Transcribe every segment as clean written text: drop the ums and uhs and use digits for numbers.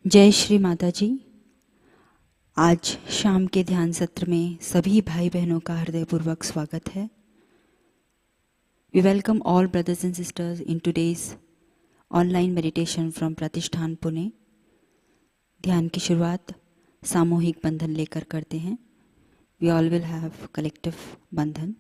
जय श्री माताजी। आज शाम के ध्यान सत्र में सभी भाई बहनों का हृदयपूर्वक स्वागत है। We welcome all brothers and sisters in today's online meditation from Pratishthan Pune। ध्यान की शुरुआत सामूहिक बंधन लेकर करते हैं। We all will have collective बंधन।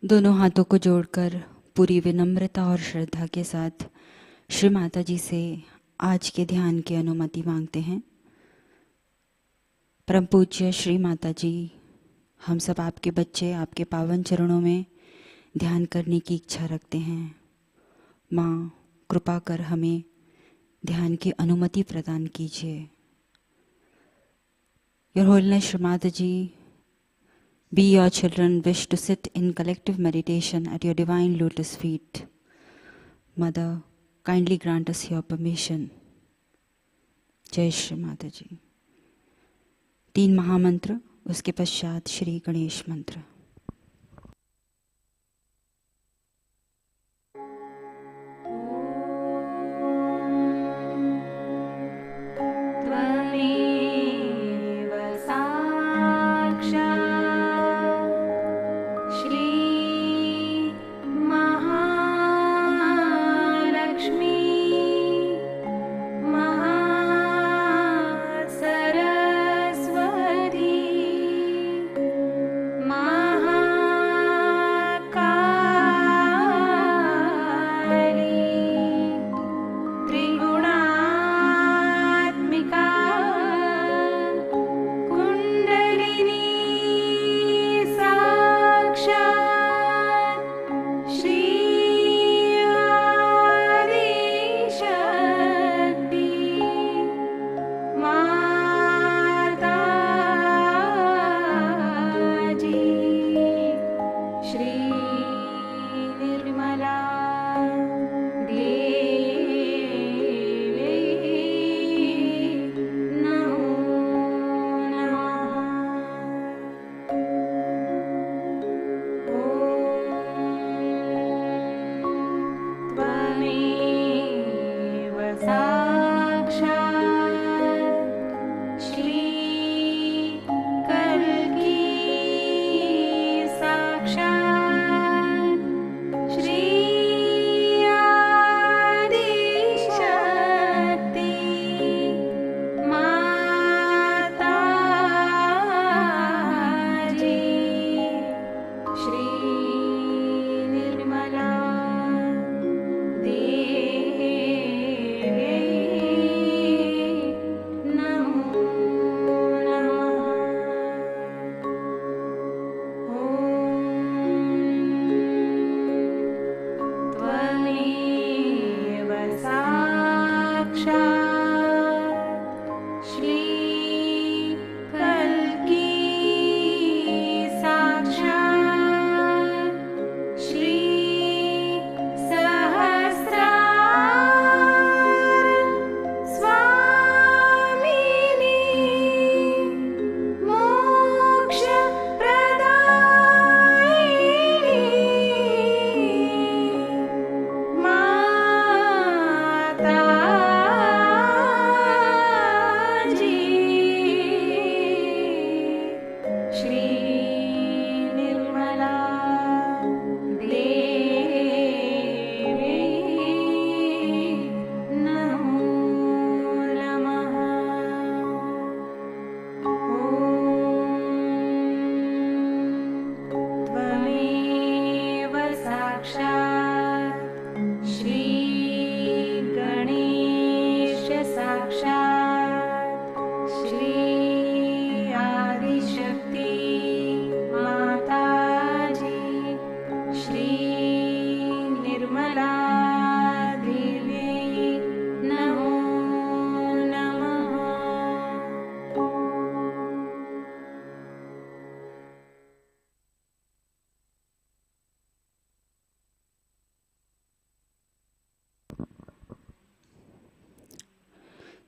दोनों हाथों को जोड़कर पूरी विनम्रता और श्रद्धा के साथ श्री माताजी से आज के ध्यान की अनुमति मांगते हैं। परम पूज्य श्री माताजी, हम सब आपके बच्चे आपके पावन चरणों में ध्यान करने की इच्छा रखते हैं। माँ, कृपा कर हमें ध्यान की अनुमति प्रदान कीजिए। योर होलीनेस श्री माताजी, we, your children, wish to sit in collective meditation at your divine lotus feet. Mother, kindly grant us your permission. जय श्री माता जी। 3 महामंत्र, उसके पश्चात श्री गणेश मंत्र।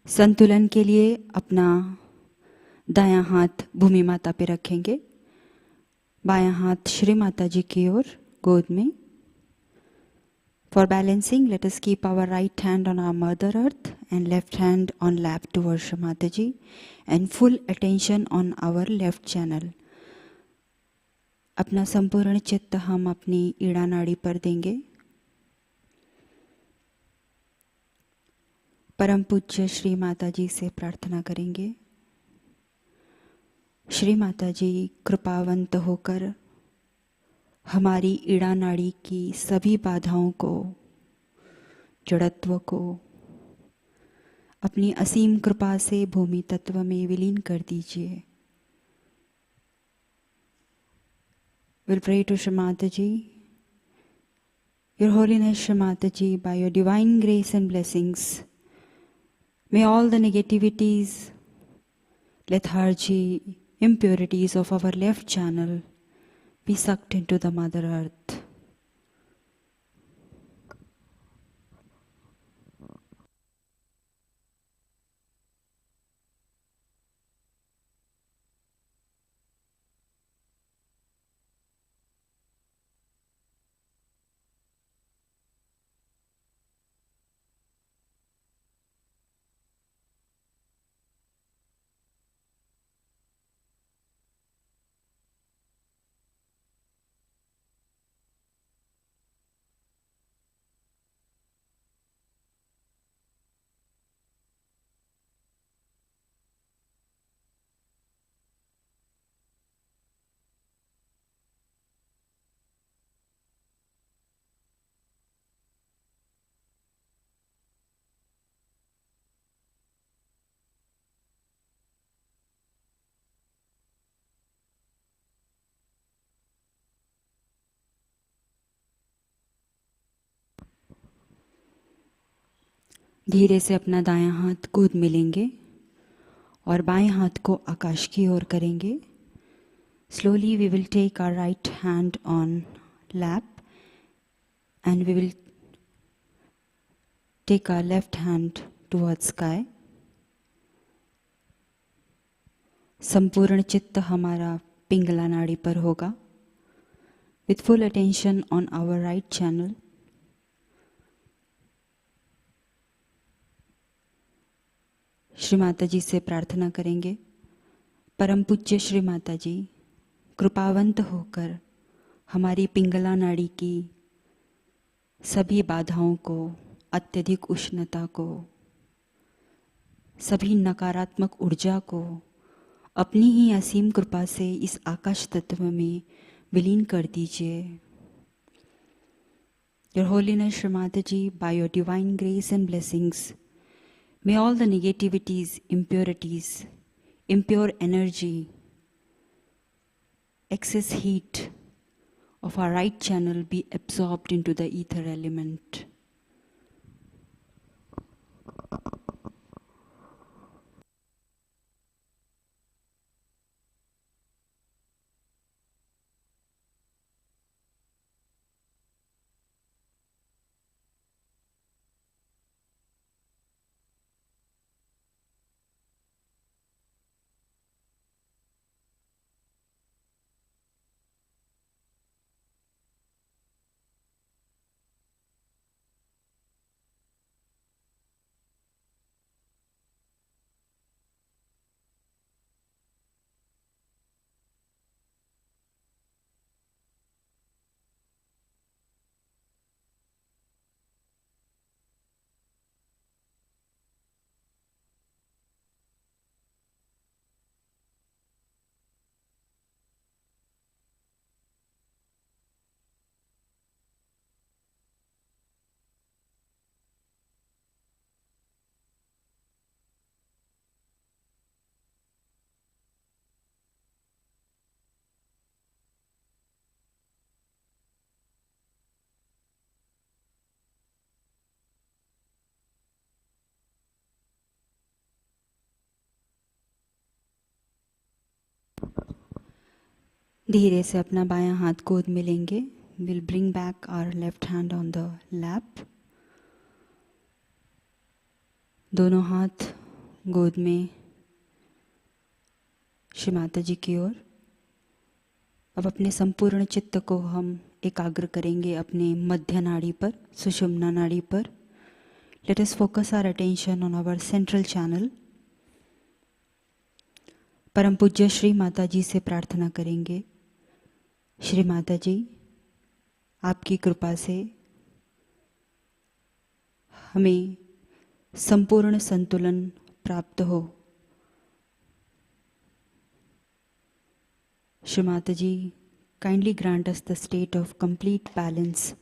संतुलन के लिए अपना दायां हाथ भूमि माता पे रखेंगे, बायां हाथ श्री माता जी की ओर गोद में. For balancing, let us keep our right hand on our Mother Earth and left hand on lap towards Shri Mataji and full attention on our left channel. अपना संपूर्ण चित्त हम अपनी ईड़ा नाड़ी पर देंगे. परम पूज्य श्री माता जी से प्रार्थना करेंगे. श्री माता जी कृपावंत होकर हमारी ईड़ा नाड़ी की सभी बाधाओं को, जड़त्व को अपनी असीम कृपा से भूमि तत्व में विलीन कर दीजिए. We'll pray to Shri Mataji. Your Holiness Shri Mataji, by your divine grace and blessings, may all the negativities, lethargy, impurities of our left channel be sucked into the Mother Earth. धीरे से अपना दायां हाथ गोद में लेंगे और बाएं हाथ को आकाश की ओर करेंगे. Slowly we will take our right hand on lap and we will take our left hand towards sky. संपूर्ण चित्त हमारा पिंगला नाड़ी पर होगा. With full attention on our right channel. Shri Mata जी से प्रार्थना करेंगे. परम पूज्य श्री माता जी, कृपावंत होकर हमारी पिंगला नाड़ी की सभी बाधाओं को, अत्यधिक उष्णता को, सभी नकारात्मक ऊर्जा को अपनी ही असीम कृपा से इस आकाश तत्व में विलीन कर दीजिए. Your Holiness Shri Mataji, by your divine grace and blessings, may all the negativities, impurities, impure energy, excess heat of our right channel be absorbed into the ether element. धीरे से अपना बायां हाथ गोद में लेंगे. We'll bring back our left hand on the lap. दोनों हाथ गोद में श्री माताजी की ओर। अब अपने संपूर्ण चित्त को हम एकाग्र करेंगे अपने मध्य नाड़ी पर, सुषुम्ना नाड़ी पर। Let us focus our attention on our central channel. परम पूज्य श्री माताजी से प्रार्थना करेंगे, श्री माताजी आपकी कृपा से हमें संपूर्ण संतुलन प्राप्त हो। श्री माताजी, kindly grant us the state of complete balance.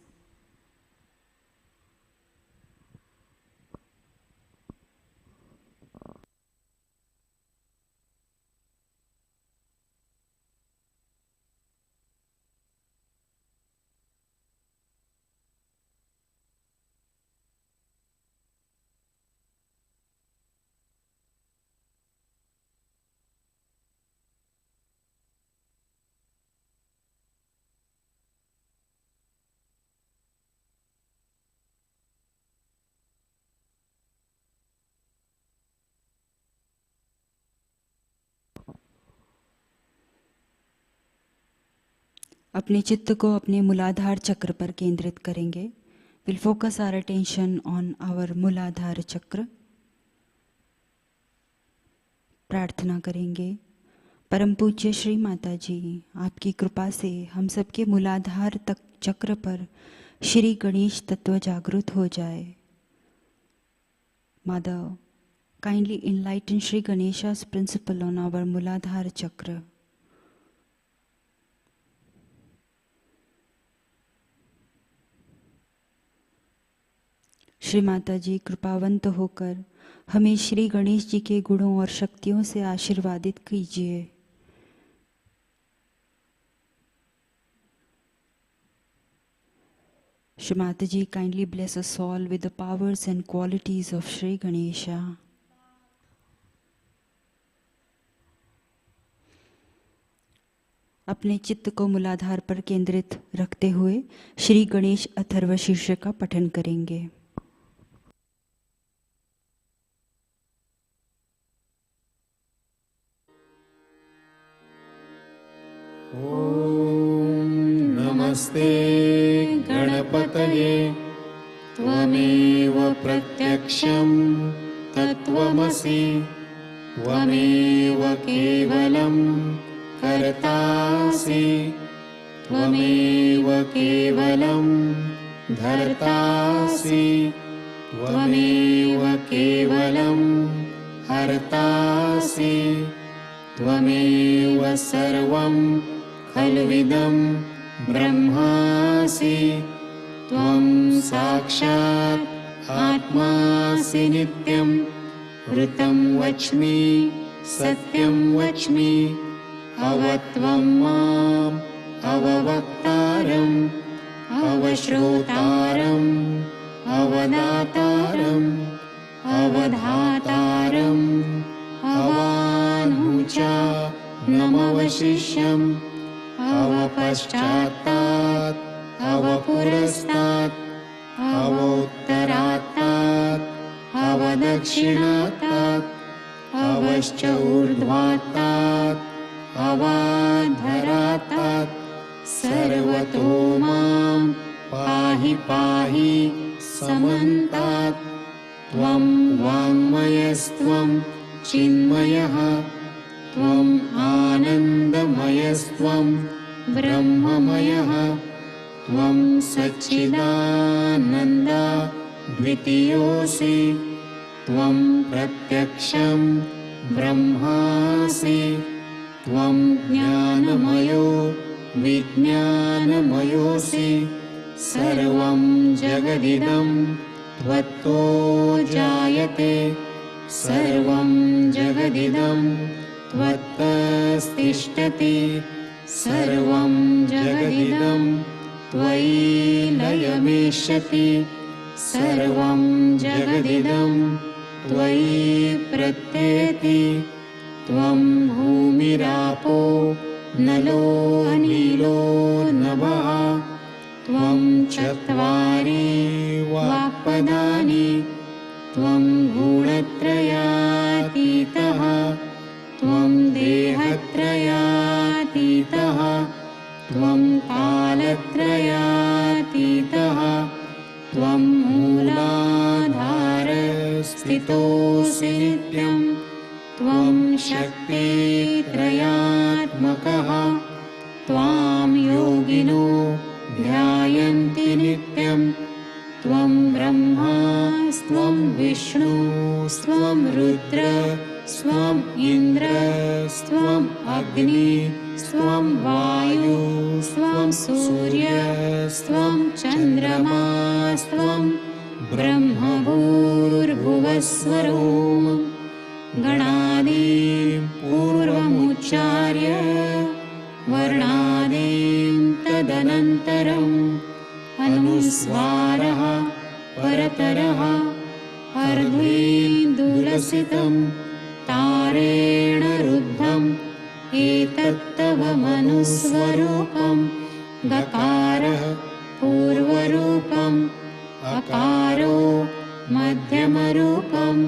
अपने चित्त को अपने मूलाधार चक्र पर केंद्रित करेंगे। Will focus our attention on our Muladhara chakra. प्रार्थना करेंगे, परम पूज्य श्री माताजी आपकी कृपा से हम सबके मूलाधार तक चक्र पर श्री गणेश तत्व जागृत हो जाए। Mother, kindly enlighten Shri Ganesha's principle on our Muladhara chakra. Shri माताजी कृपावंत होकर हमें श्री गणेश जी के गुणों और शक्तियों से आशीर्वादित कीजिए। श्री माताजी kindly bless us all with the powers and qualities of Shri Ganesha. अपने चित्त को मूलाधार पर केंद्रित रखते हुए श्री गणेश अथर्व शीर्ष का पठन करेंगे। ओम नमस्ते गणपतये त्वमेव प्रत्यक्षं तत्त्वमसि त्वमेव केवलं कर्तासि त्वमेव केवलं धर्तासि त्वमेव केवलं हर्तासि त्वमेव सर्वं खल्विदं ब्रह्मासि त्वं साक्षात् आत्मासि नित्यं ऋतं वच्मि सत्यं वच्मि अवत्वं माम् अववक्तारम् अवश्रोतारम् अवदातारम् अवधातारम् अवानुचा नमवशिष्यम् अवपश्चात्तात् अवपुरस्तात् अवोत्तरात्तात् अवदक्षिणात्तात् अवश्च ऊर्ध्वात्तात् अवाधरात्तात् सर्वतो मां पाहि पाहि समन्तात् त्वं वाङ्मयस्त्वं चिन्मयः त्वम् आनन्दमयस्त्वं ब्रह्ममयः त्वं सच्चिदानन्द द्वितीयोऽसि त्वं प्रत्यक्षं ब्रह्मासि त्वं ज्ञानमयो विज्ञानमयोऽसि सर्वं जगदिदं त्वत्तो जायते सर्वं जगदिदं त्वत्तस्तिष्ठति सर्वं जगदिदं त्वयि लयमेष्यति सर्वं जगदिदं त्वयि प्रत्येति त्वं भूमिरापो नलो अनिलो नभः त्वं चत्वारि वाक्पदानि त्वं गुणत्रयातीतः त्वं कालत्रयातीतः त्वं मूलाधारस्थितोऽसि नित्यं त्वं शक्तित्रयात्मकः त्वां योगिनो ध्यायन्ति नित्यं त्वं ब्रह्मा स्वं विष्णु स्वं रुद्र स्वं इन्द्र स्वं अग्नि स्वं वायु स्वं सूर्य स्वं चन्द्रमा स्वं ब्रह्मभूर्भुवस्वरों गणादीं पूर्वमुच्चार्य वर्णादीं तदनन्तरम् अनुस्वारः परतरः अर्धेन्दुलसितं तारेण रुद्धम् एतत्तवमनुस्वरूपं गकारः पूर्वरूपम् अकारो मध्यमरूपम्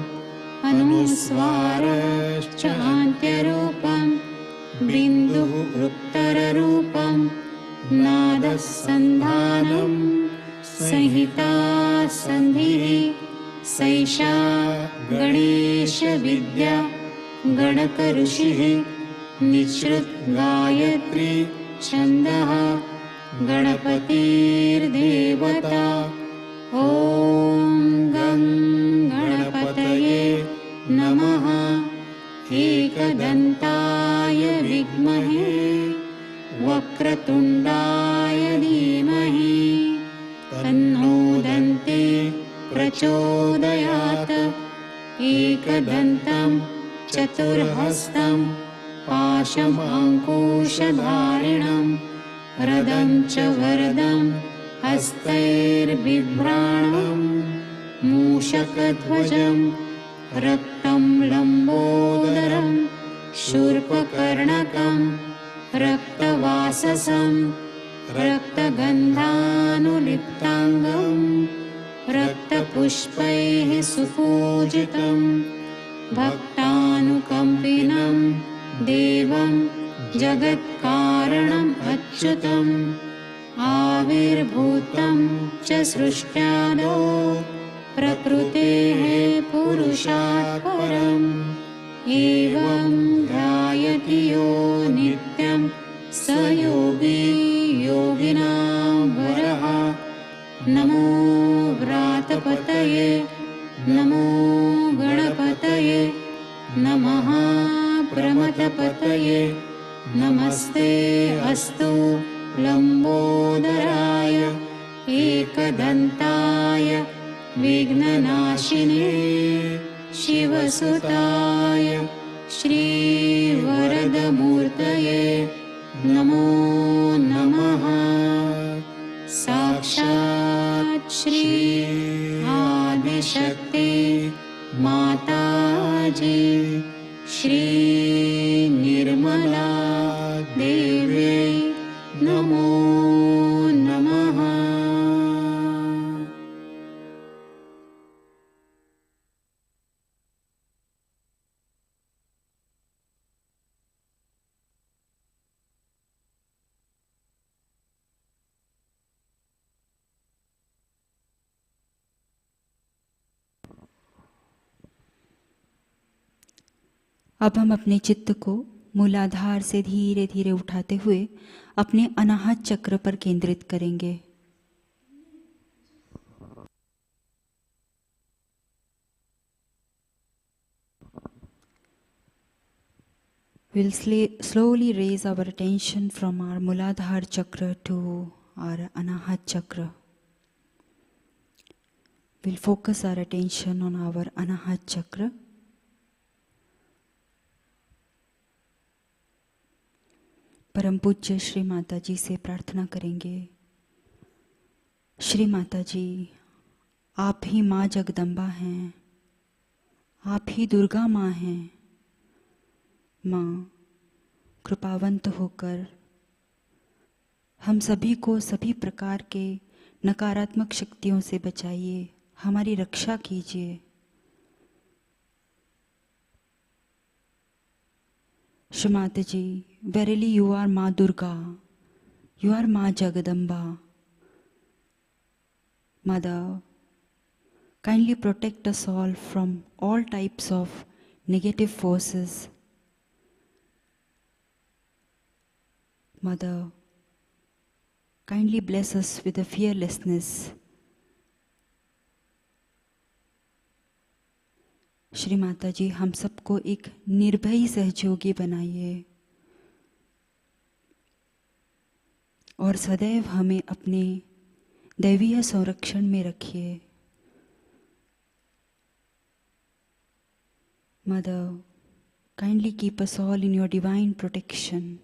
अनुस्वारश्च अन्त्यरूपं बिन्दुः उत्तररूपं नादः सन्धानं संहिता सन्धिः सैषा गणेशविद्या गणकऋषिः निःसृत गायत्री छन्दः गणपतिर्देवता ॐ गं गणपतये नमः एकदन्ताय विद्महे वक्रतुण्डाय धीमहि तन्नो दन्ते प्रचोदयात् एकदन्तं चतुर्हस्तं पाशमङ्कुशधारिणं रदं च वरदं हस्तैर्बिभ्राणं मूषकध्वजं रक्तं लम्बोदरं शूर्पकर्णकं रक्तवाससं रक्तगन्धानुलिप्ताङ्गं रक्तपुष्पैः सुपूजितं भक्तानुकम्पिनं देवं जगत्कारणम् अच्युतम् आविर्भूतं च सृष्ट्यादौ प्रकृतेः पुरुषात् परम् एवं ध्यायति यो नित्यं स योगी योगिनां वरः नमो व्रातपतये नमो गणपतये नमः प्रमथपतये नमस्ते अस्तु लम्बोदराय एकदन्ताय विघ्ननाशिने शिवसुताय श्रीवरदमूर्तये नमो नमः। साक्षात् श्री आदिशक्ति माताजी श्री निर्मला देव्यै नमो नमः। अब हम अपने चित्त को मूलाधार से धीरे धीरे उठाते हुए अपने अनाहत चक्र पर केंद्रित करेंगे। We'll slowly raise our attention from our Muladhara chakra to our Anahat chakra. We'll focus our attention on our Anahat chakra. परम पूज्य श्री माताजी से प्रार्थना करेंगे, श्री माताजी आप ही माँ जगदम्बा हैं, आप ही दुर्गा माँ हैं। माँ कृपावंत होकर हम सभी को सभी प्रकार के नकारात्मक शक्तियों से बचाइए, हमारी रक्षा कीजिए। श्री माताजी, verily you are माँ Durga, You are Ma Jagadamba. Mother, kindly protect us all from all types of negative forces. Mother, kindly bless us with a fearlessness. Shri माताजी, हम सबको एक निर्भय सहयोगी बनाइए और सदैव हमें अपने दैवीय संरक्षण में रखिए। Mother, kindly keep us all in your divine protection.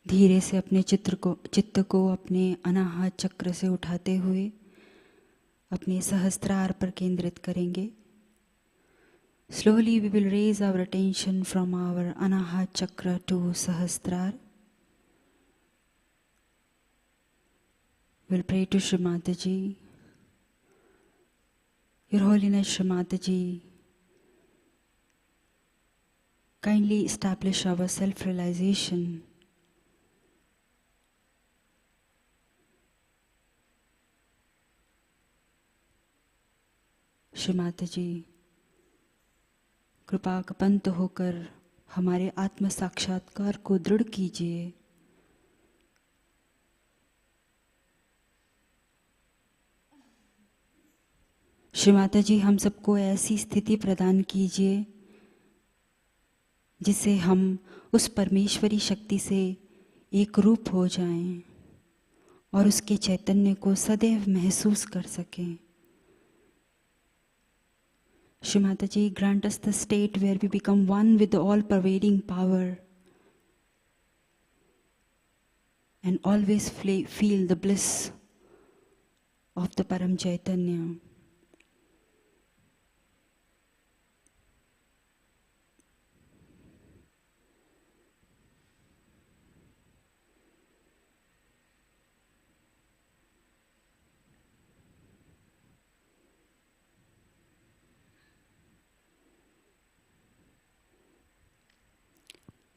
धीरे से अपने चित्त को अपने अनाहत चक्र से उठाते हुए अपने सहस्त्रार पर केंद्रित करेंगे। Slowly we will raise our attention from our Anahat Chakra to Sahasrar. We'll pray to Shri Mataji. Your Holiness Shri Mataji, kindly establish our self-realization. Shri Mata जी, कृपा कपंत होकर हमारे आत्म साक्षात्कार को दृढ़ कीजिए। श्री माता जी, हम सबको ऐसी स्थिति प्रदान कीजिए जिससे हम उस परमेश्वरी शक्ति से एक रूप हो जाएं और उसके चैतन्य को सदैव महसूस कर सकें। Shri Mataji, grant us the state where we become one with the all-pervading power and always feel the bliss of the Param Chaitanya.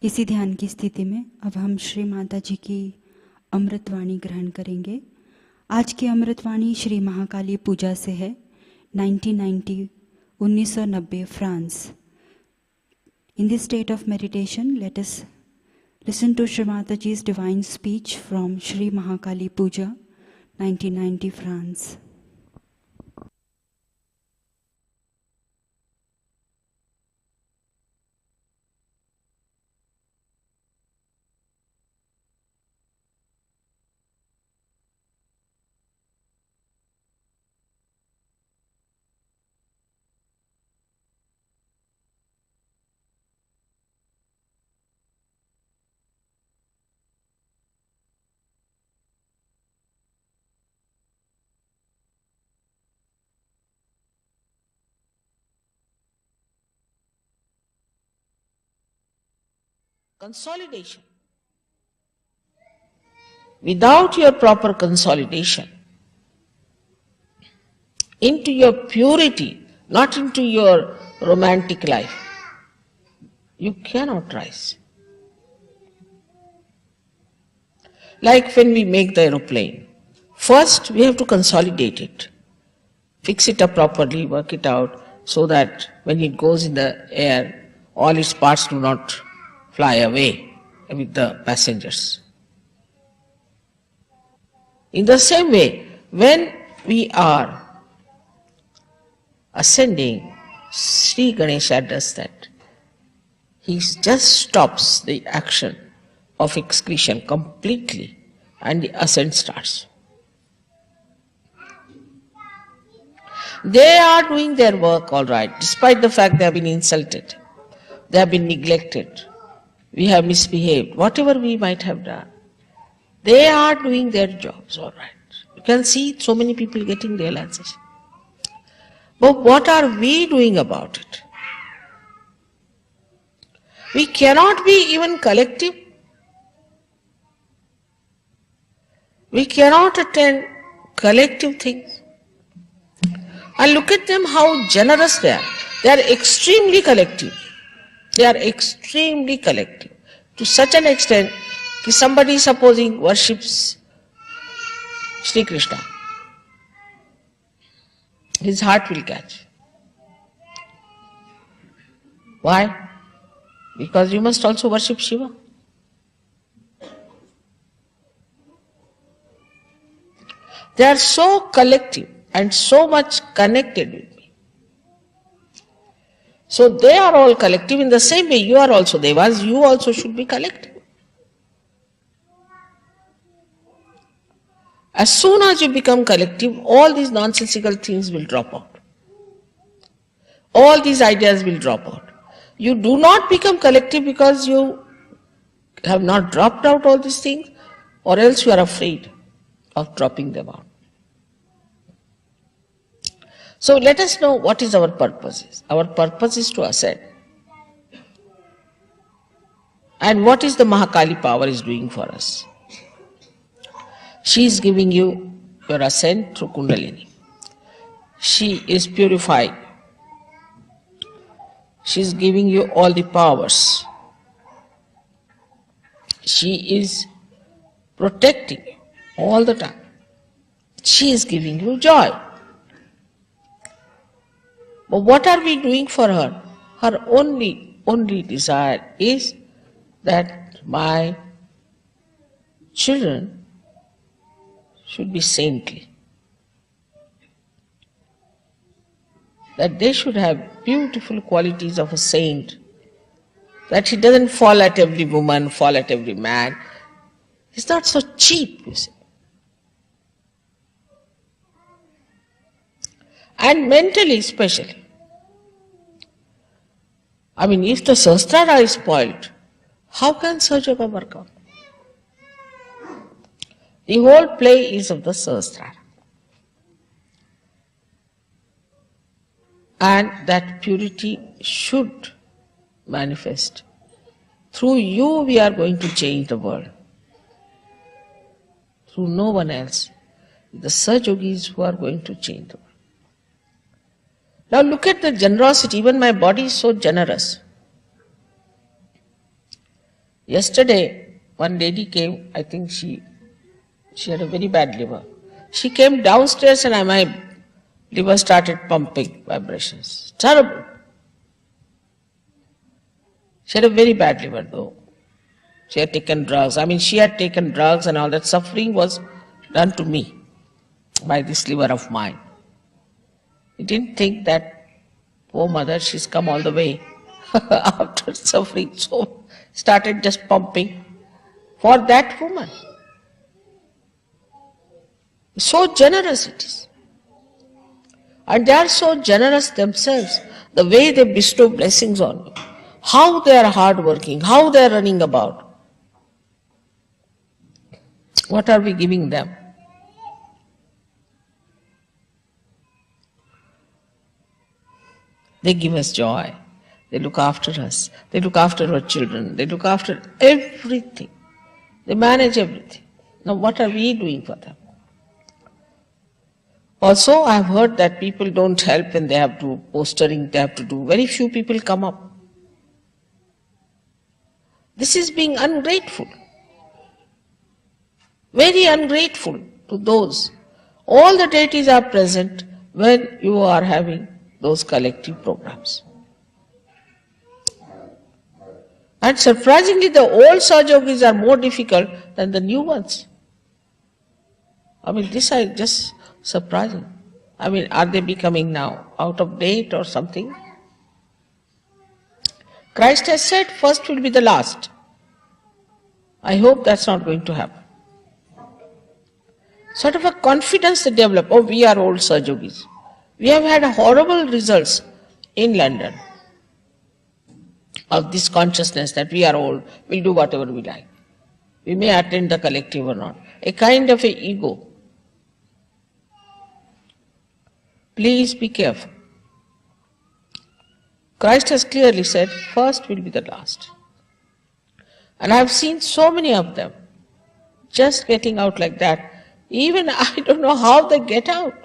इसी ध्यान की स्थिति में अब हम श्री माता जी की अमृतवाणी ग्रहण करेंगे। आज की अमृतवाणी श्री महाकाली पूजा से है, 1990 France. In this state of meditation let us listen to Shri Mata ji's divine speech from Shri Mahakali puja, 1990 France. Consolidation. Without your proper consolidation into your purity, not into your romantic life, you cannot rise. Like when we make the aeroplane, first we have to consolidate it, fix it up properly, work it out so that when it goes in the air, all its parts do not fly away with the passengers. In the same way, when we are ascending, Sri Ganesha does that. He just stops the action of excretion completely and the ascent starts. They are doing their work all right, despite the fact they have been insulted, they have been neglected. we have misbehaved, whatever we might have done, they are doing their jobs, all right. You can see so many people getting realization. But what are we doing about it? We cannot be even collective. We cannot attend collective things. And look at them, how generous they are. They are extremely collective. They are extremely collective. To such an extent, that somebody supposing worships Shri Krishna, his heart will catch. Why? Because you must also worship Shiva. They are so collective and so much connected with me. So they are all collective in the same way you are also Devas, you also should be collective. As soon as you become collective, all these nonsensical things will drop out. All these ideas will drop out. You do not become collective because you have not dropped out all these things, or else you are afraid of dropping them out. So let us know what is our purpose. Our purpose is to ascend. And what is the Mahakali power is doing for us? She is giving you your ascent through Kundalini. She is purifying. She is giving you all the powers. She is protecting you all the time. She is giving you joy. But what are we doing for her? Her only desire is that my children should be saintly. That they should have beautiful qualities of a saint. That he doesn't fall at every woman, fall at every man. He's not so cheap, you see. And mentally especially. I mean, if the Sahasrara is spoiled, how can Sahajayoga work out? The whole play is of the Sahasrara. And that purity should manifest. Through you we are going to change the world. Through no one else. The Sahajogis who are going to change the world. Now look at the generosity. Even my body is so generous. Yesterday, one lady came, I think she had a very bad liver. She came downstairs and my liver started pumping vibrations. Terrible. She had a very bad liver though. She had taken drugs. I mean, she had taken drugs and all that. Suffering was done to me by this liver of mine. I didn't think that, poor mother, she's come all the way after suffering, so started just pumping for that woman. So generous it is. And they are so generous themselves, the way they bestow blessings on you, how they are hardworking, how they are running about. What are we giving them? They give us joy. They look after us. They look after our children. They look after everything. They manage everything. Now what are we doing for them? Also, I have heard that people don't help when they have to postering, they have to do. Very few people come up. This is being ungrateful. Very ungrateful to those. All the deities are present when you are having those collective programs. And surprisingly, the old Sahajogis are more difficult than the new ones. I mean, this is just surprising. I mean, are they becoming now out of date or something? Christ has said, first will be the last. I hope that's not going to happen. Sort of a confidence they develop, oh, we are old Sahajogis. We have had horrible results in London. of this consciousness that we are old, we'll do whatever we like. We may attend the collective or not. A kind of a ego. Please be careful. Christ has clearly said, first will be the last. And I've seen so many of them just getting out like that. Even I don't know how they get out.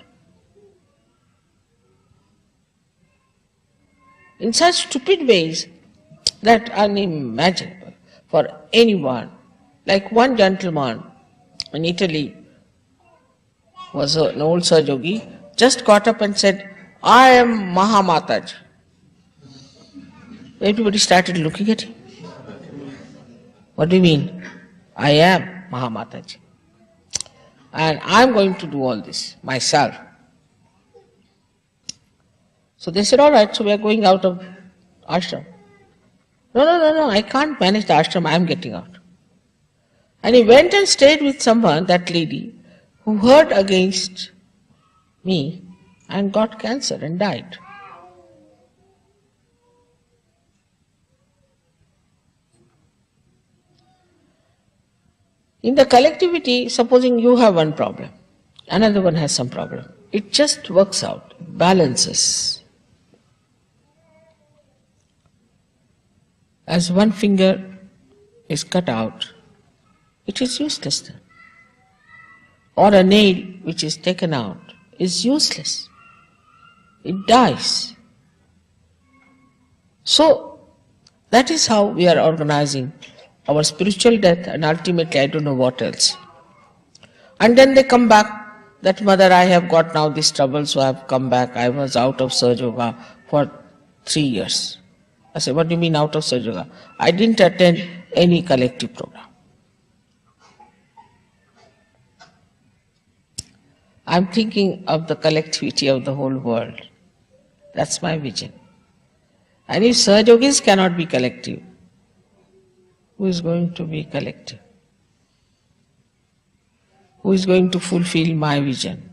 In such stupid ways that are unimaginable for anyone. Like one gentleman in Italy was an old Sahajayogi, just got up and said, I am Mataji. Everybody started looking at him. What do you mean? I am Mataji. And I'm going to do all this myself. So they said, all right, so we are going out of ashram. No, I can't manage the ashram, I am getting out. And he went and stayed with someone, that lady, who heard against me and got cancer and died. In the collectivity, supposing you have one problem, another one has some problem. It just works out, balances. As one finger is cut out, it is useless then. Or a nail which is taken out is useless. It dies. So, that is how we are organizing our spiritual death and ultimately I don't know what else. And then they come back, that mother, I have got now this trouble, so I have come back. I was out of Sahajayoga for 3 years. I said, what do you mean out of Sahajayoga? I didn't attend any collective program. I'm thinking of the collectivity of the whole world. That's my vision. And if Sahajayogis cannot be collective, who is going to be collective? Who is going to fulfill my vision?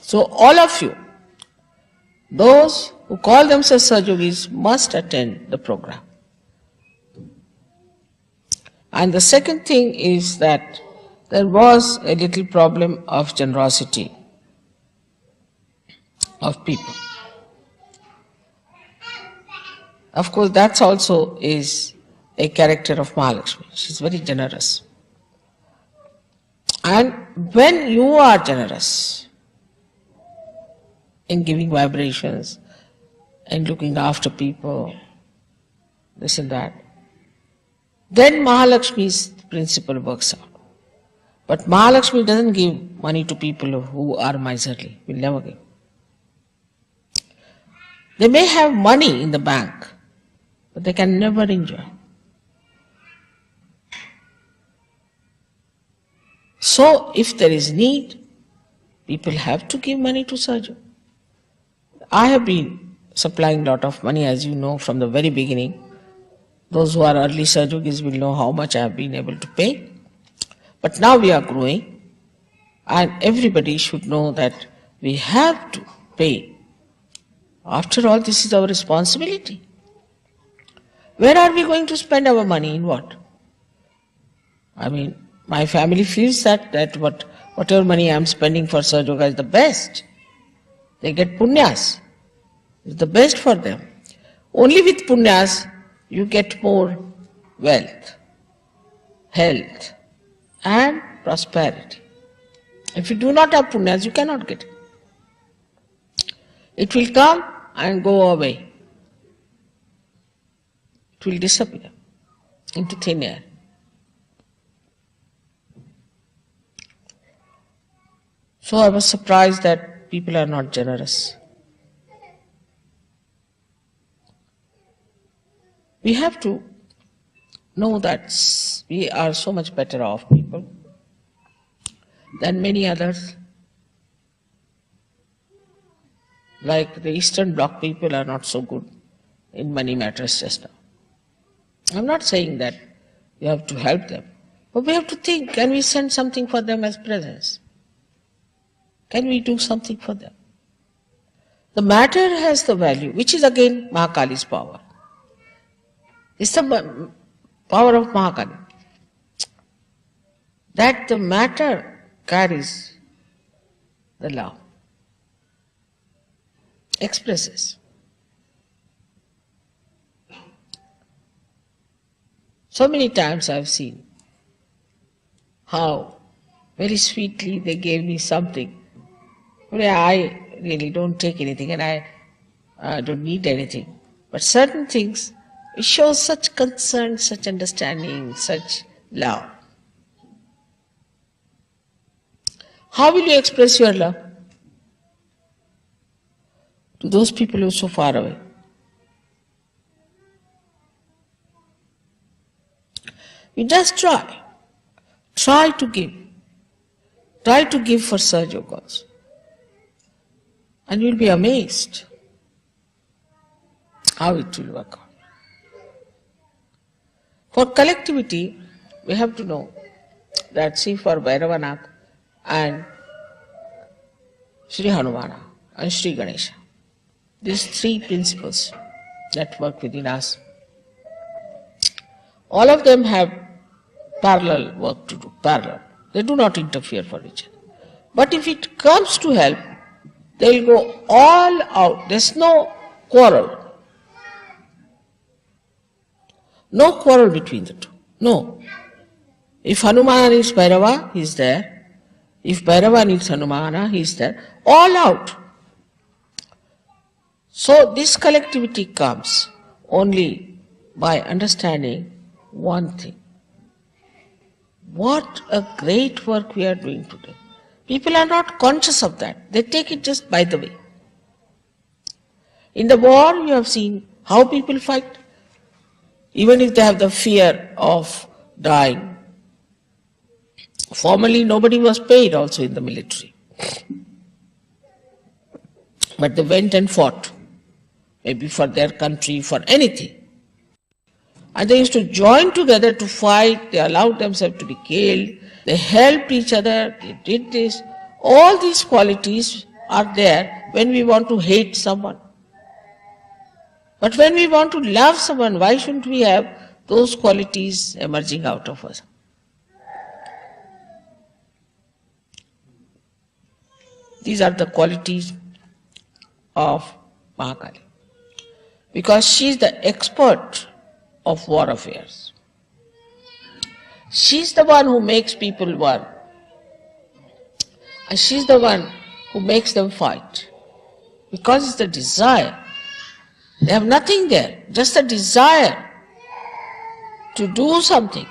So all of you, those who call themselves Sahajayogis, must attend the program. And the second thing is that there was a little problem of generosity of people. Of course, that also is a character of Mahalakshmi. She is very generous. And when you are generous in giving vibrations and looking after people, this and that, then Mahalakshmi's principle works out. But Mahalakshmi doesn't give money to people who are miserly, will never give. They may have money in the bank, but they can never enjoy. So, if there is need, people have to give money to Sahaja. I have been supplying a lot of money, as you know, from the very beginning. Those who are early Sahajogis will know how much I have been able to pay. But now we are growing, and everybody should know that we have to pay. After all, this is our responsibility. Where are we going to spend our money? In what? I mean, my family feels that whatever money I am spending for Sahajayoga is the best. They get punyas. It's the best for them. Only with punyas you get more wealth, health, and prosperity. If you do not have punyas, you cannot get it. It will come and go away. It will disappear into thin air. So I was surprised that people are not generous. We have to know that we are so much better off people than many others. Like the Eastern Bloc people are not so good in money matters just now. I'm not saying that we have to help them, but we have to think, can we send something for them as presents? Can we do something for them? The matter has the value, which is again Mahakali's power. It's the power of Mahakali. That the matter carries the love, expresses. So many times I've seen how very sweetly they gave me something. I really don't take anything and I don't need anything. But certain things, it shows such concern, such understanding, such love. How will you express your love to those people who are so far away? You just try. Try to give. Try to give for Sahajayoga also. And you'll be amazed how it will work out. For collectivity, we have to know that, see, for Bhairavanath and Shri Hanumana and Shri Ganesha, these three principles that work within us, all of them have parallel work to do, parallel. They do not interfere for each other. But if it comes to help, they will go all out. There's no quarrel. No quarrel between the two. No. If Hanumana needs Bhairava, he is there. If Bhairava needs Hanumana, he is there. All out. So this collectivity comes only by understanding one thing. What a great work we are doing today. People are not conscious of that. They take it just by the way. In the war, you have seen how people fight. Even if they have the fear of dying. Formerly, nobody was paid also in the military. But they went and fought. Maybe for their country, for anything. And they used to join together to fight. They allowed themselves to be killed. They helped each other, they did this. All these qualities are there when we want to hate someone. But when we want to love someone, why shouldn't we have those qualities emerging out of us? These are the qualities of Mahakali. Because she is the expert of war affairs. She's the one who makes people one. And she's the one who makes them fight. Because it's the desire. They have nothing there, just a desire to do something.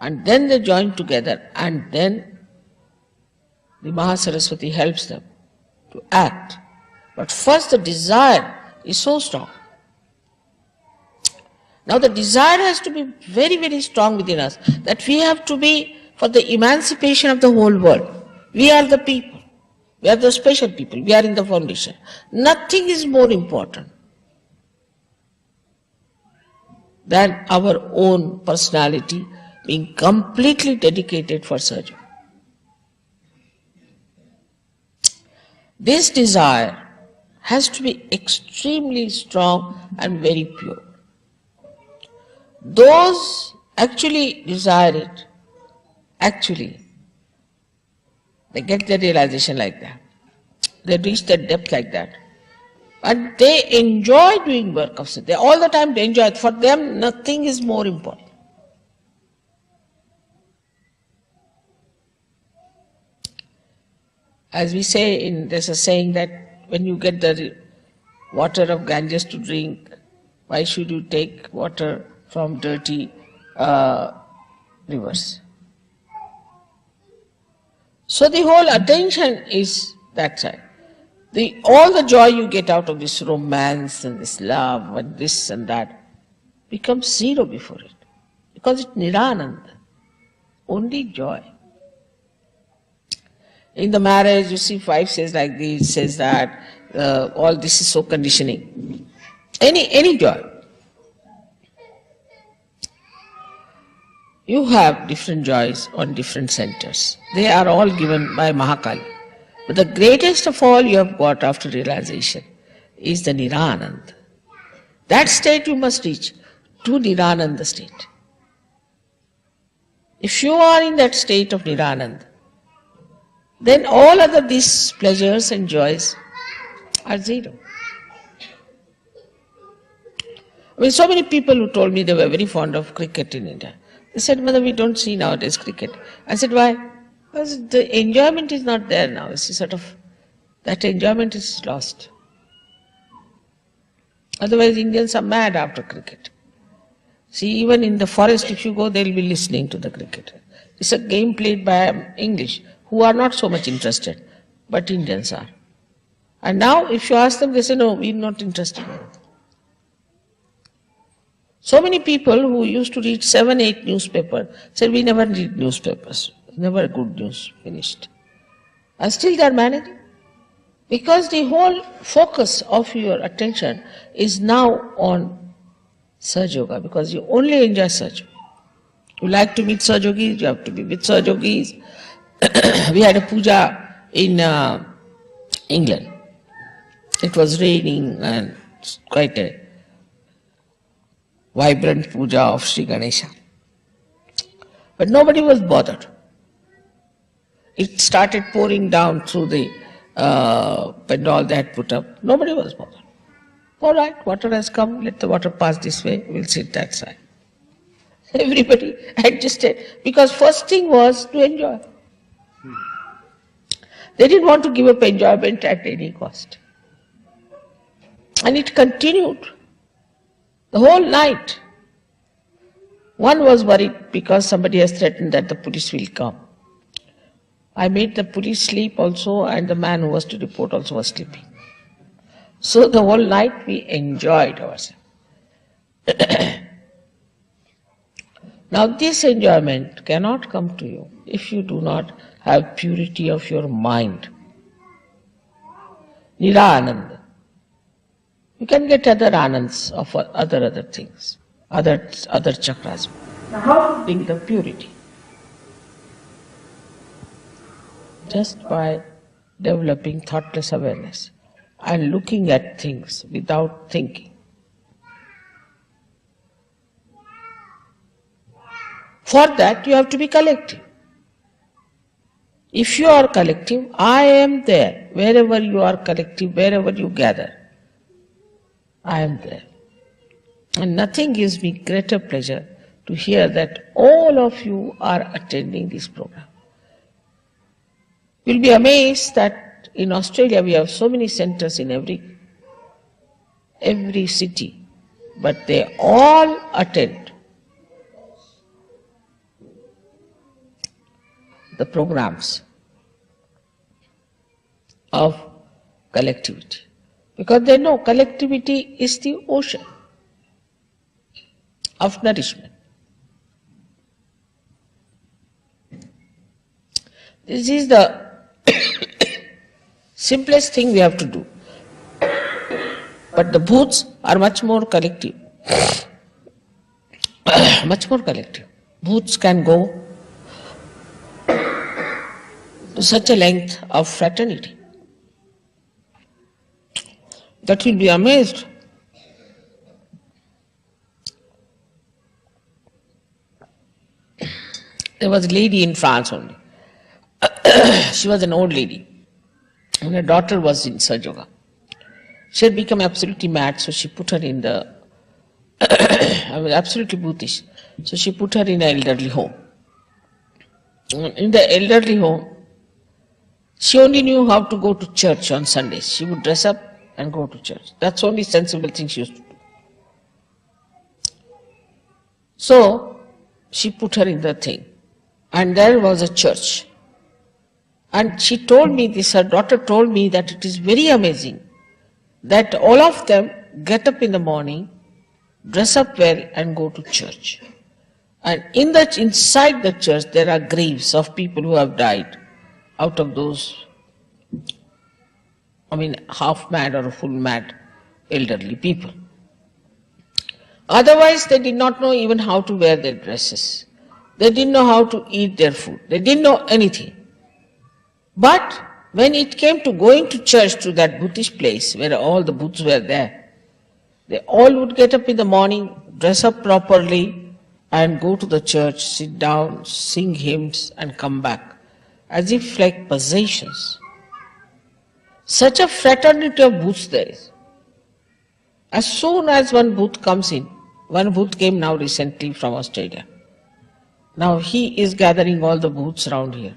And then they join together and then the Mahasaraswati helps them to act. But first the desire is so strong. Now the desire has to be very, very strong within us, that we have to be for the emancipation of the whole world. We are the people. We are the special people. We are in the foundation. Nothing is more important than our own personality being completely dedicated for Sahaja. This desire has to be extremely strong and very pure. Those actually desire it, actually, they get their realization like that. They reach their depth like that. And they enjoy doing work of Sahaja. All the time they enjoy it. For them, nothing is more important. As we say, there's a saying that when you get the water of Ganges to drink, why should you take water from dirty rivers? So the whole attention is that side. All the joy you get out of this romance and this love and this and that becomes zero before it. Because it's Nirananda. Only joy. In the marriage, you see, wife says like this, says that, all this is so conditioning. Any joy. You have different joys on different centers. They are all given by Mahakali. But the greatest of all you have got after realization is the Nirananda. That state you must reach, to Nirananda state. If you are in that state of Nirananda, then all other these pleasures and joys are zero. I mean, so many people who told me they were very fond of cricket in India. They said, Mother, we don't see nowadays cricket. I said, why? Because the enjoyment is not there now. It's sort of, that enjoyment is lost. Otherwise, Indians are mad after cricket. See, even in the forest, if you go, they'll be listening to the cricket. It's a game played by English, who are not so much interested, but Indians are. And now, if you ask them, they say, no, we're not interested. So many people who used to read 7, 8 newspapers said, we never read newspapers. Never good news, finished. And still they are managing. Because the whole focus of your attention is now on Sahajayoga, because you only enjoy Sahaja. You like to meet Sahajogis, you have to be with Sahajogis. We had a puja in England. It was raining and quite a vibrant puja of Shri Ganesha. But nobody was bothered. It started pouring down through the pandal they had put up. Nobody was bothered. All right, water has come, let the water pass this way, we'll sit that side. Everybody adjusted, because first thing was to enjoy. They didn't want to give up enjoyment at any cost. And it continued the whole night. One was worried because somebody has threatened that the police will come. I made the police sleep also, and the man who was to report also was sleeping. So the whole night we enjoyed ourselves. Now this enjoyment cannot come to you if you do not have purity of your mind. Nira-ananda. You can get other anands of other things, other chakras. Now how to bring the purity? Just by developing thoughtless awareness and looking at things without thinking. For that you have to be collective. If you are collective, I am there. Wherever you are collective, wherever you gather, I am there. And nothing gives me greater pleasure to hear that all of you are attending this program. You'll be amazed that in Australia we have so many centers in every city, but they all attend the programs of collectivity. Because they know collectivity is the ocean of nourishment. This is the simplest thing we have to do. But the bhoots are much more collective. Much more collective. Bhoots can go to such a length of fraternity that you'll be amazed. There was a lady in France only. She was an old lady, and her daughter was in Sahajayoga. She had become absolutely mad, so she put her in the I was absolutely bhootish. So she put her in an elderly home. In the elderly home, she only knew how to go to church on Sundays. She would dress up and go to church. That's the only sensible thing she used to do. So she put her in the thing, and there was a church. And she told me this, her daughter told me that it is very amazing that all of them get up in the morning, dress up well and go to church. And inside the church there are graves of people who have died out of those, half mad or full mad elderly people. Otherwise they did not know even how to wear their dresses. They didn't know how to eat their food. They didn't know anything. But when it came to going to church, to that Buddhist place where all the Buddhas were there, they all would get up in the morning, dress up properly, and go to the church, sit down, sing hymns, and come back, as if like possessions. Such a fraternity of Buddhas there is. As soon as one Buddha comes in, one Buddha came now recently from Australia. Now he is gathering all the Buddhas around here.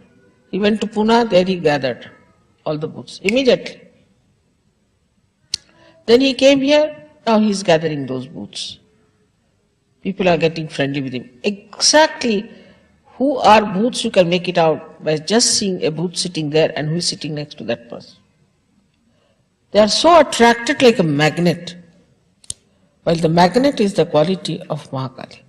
He went to Pune, there he gathered all the Buddhas immediately. Then he came here, now he is gathering those Buddhas. People are getting friendly with him. Exactly who are Buddhas you can make it out by just seeing a Buddha sitting there and who is sitting next to that person. They are so attracted like a magnet, while the magnet is the quality of Mahakali.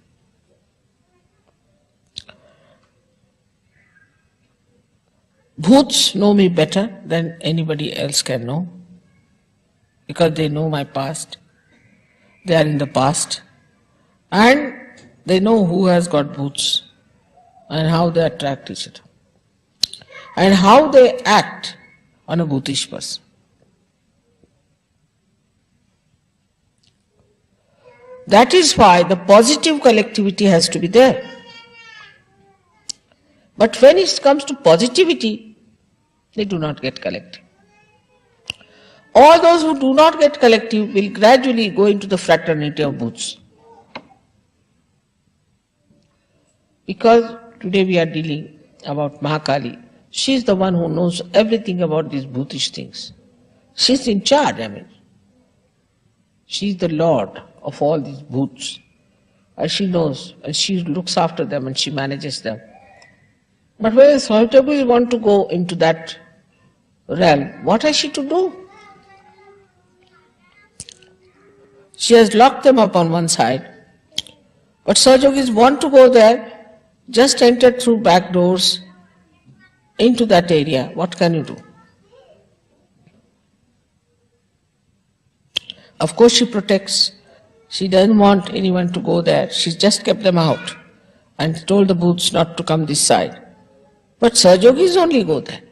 Bhoots know me better than anybody else can know, because they know my past. They are in the past, and they know who has got bhoots and how they attract each other and how they act on a bhutish person. That is why the positive collectivity has to be there. But when it comes to positivity, they do not get collective. All those who do not get collective will gradually go into the fraternity of Buddhas. Because today we are dealing about Mahakali. She is the one who knows everything about these Buddhist things. She is in charge, She is the Lord of all these Buddhas. And she knows, and she looks after them and she manages them. But when Sahajayoga want to go into that realm, what has she to do? She has locked them up on one side. But Sahajayogis want to go there, just enter through back doors into that area. What can you do? Of course she protects. She doesn't want anyone to go there. She's just kept them out and told the Buddhas not to come this side. But Sahajayogis only go there.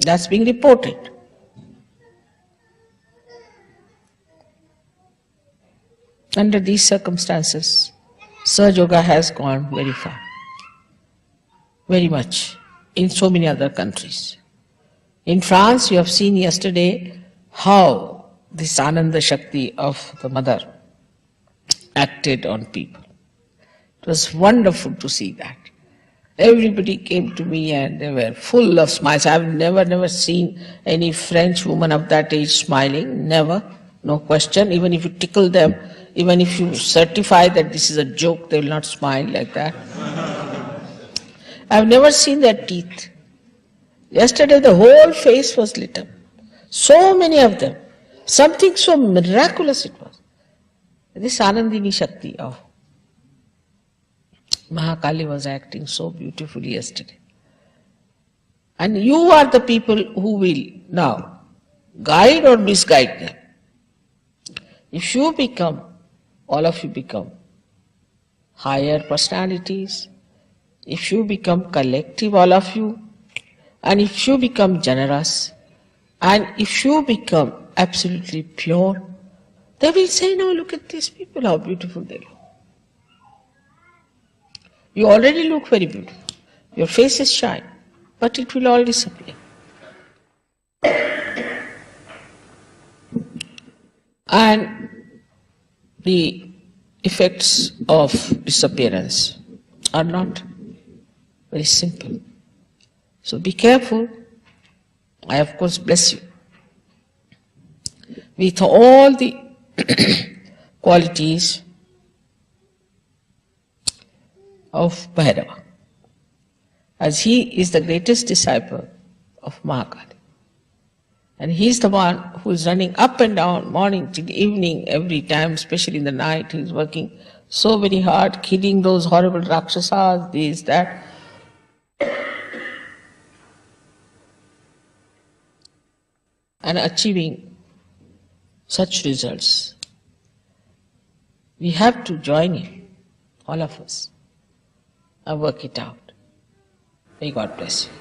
That's being reported. Under these circumstances, Sahajayoga has gone very far, very much, in so many other countries. In France, you have seen yesterday how this Ananda Shakti of the Mother acted on people. It was wonderful to see that. Everybody came to me and they were full of smiles. I have never seen any French woman of that age smiling, never, no question. Even if you tickle them, even if you certify that this is a joke, they will not smile like that. I have never seen their teeth. Yesterday the whole face was lit up. So many of them. Something so miraculous it was. This Anandini Shakti of Mahakali was acting so beautifully yesterday. And you are the people who will now guide or misguide them. If you become, all of you become higher personalities, if you become collective, all of you, and if you become generous, and if you become absolutely pure, they will say, no, look at these people, how beautiful they look. You already look very beautiful. Your faces shine, but it will all disappear. And the effects of disappearance are not very simple. So be careful. I of course bless you with all the qualities of Bhairava, as he is the greatest disciple of Mahakali. And he is the one who is running up and down, morning till evening, every time, especially in the night. He is working so very hard, killing those horrible Rakshasas, this, that. And achieving such results. We have to join him, all of us, and work it out. May God bless you.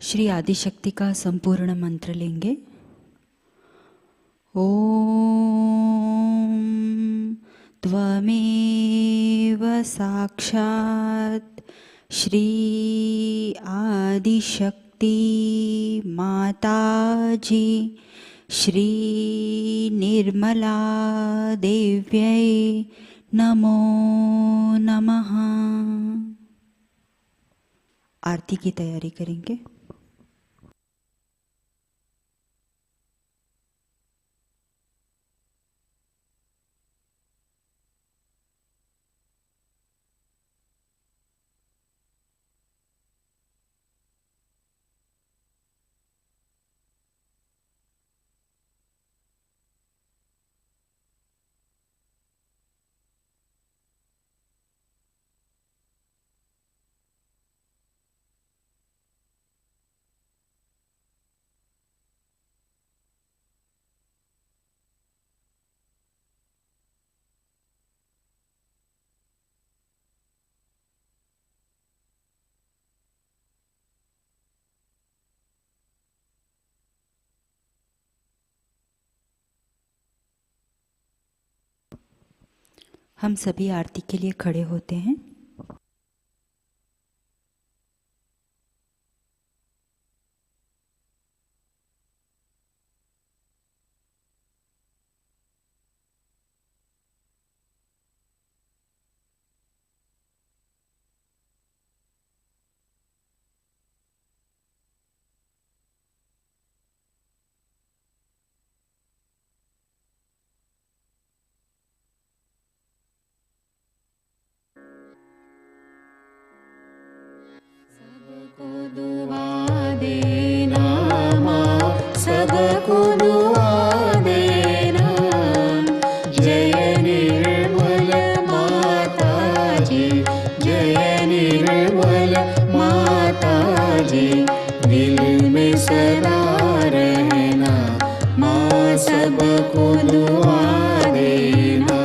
Shri Adishakti का संपूर्ण मंत्र लेंगे। ओम त्वमेव साक्षात् श्री आदिशक्ति माताजी श्री निर्मला देव्यै नमो नमः। आरती की तैयारी करेंगे। हम सभी आरती के लिए खड़े होते हैं। सबको दुआ देना माँ, सबको दुआ देना। जय निर्मल माताजी, जय निर्मल माताजी, दिल में सदा रहना माँ, सबको दुआ देना,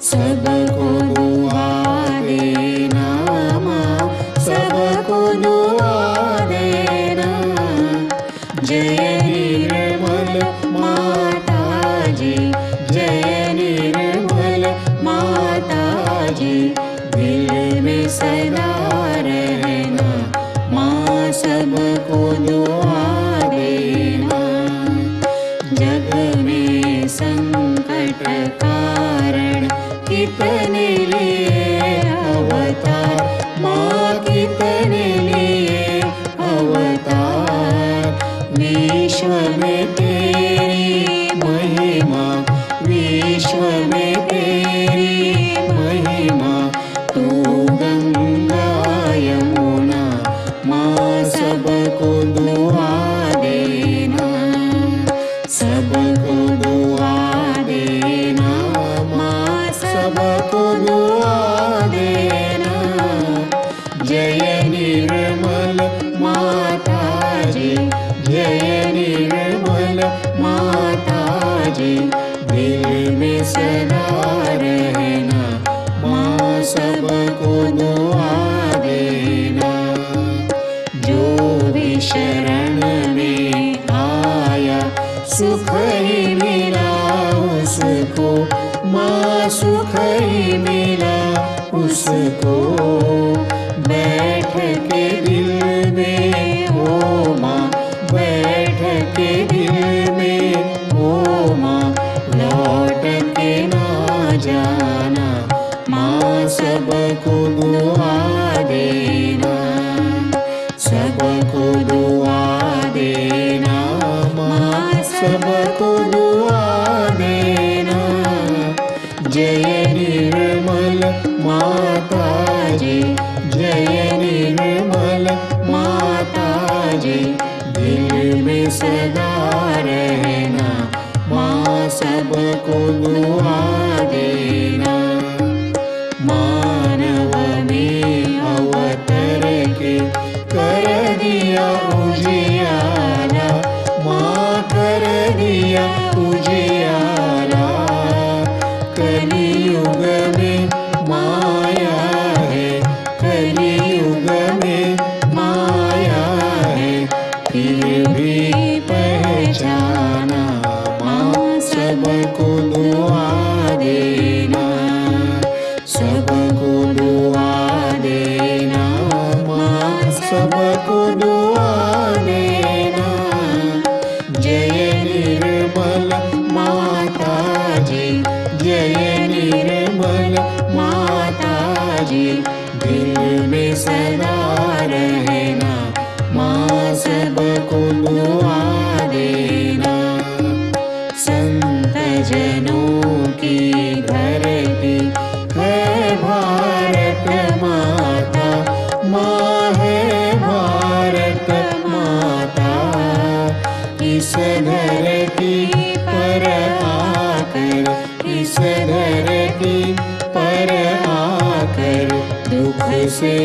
सबको दुआ देना माँ, सबको दुआ देना। जय निर्मल माताजी, जय निर्मल माताजी, दिल में सदा रहना माँ, सबको दुआ देना। जग में संकट कारण कितने लिए अवतार माँ, कितने लिए अवतार। विश्व में तेरी महिमा, विश्व में तेरी महिमा। तू गंगा यमुना माँ, सबको दुआ देना, सबको दुआ देना माँ, सबको दुआ देना। जय निर्मल माताजी, जय निर्मल माताजी, दिल में सदा रहना माँ, सबको दुआ देना। जो भी शरण में आया सुख ही मिला उसको माँ, सुख ही मिला उसको। बैठ के दिल में हो माँ, बैठ के दिल में हो माँ, लौट के ना जाना माँ, सबको दुआ देना, सबको दुआ देना माँ, सबको दुआ देना। जय निर्मल माताजी, जय निर्मल सबको दुआ देना। जय निर्मल माताजी, जय निर्मल माताजी, दिल में सदा रहना, माँ सबको दुआ देना। संत जनों की धरती है भारत माता, माँ है भारत माता। इस धरती पर आकर, इस धरती पर आकर दुख से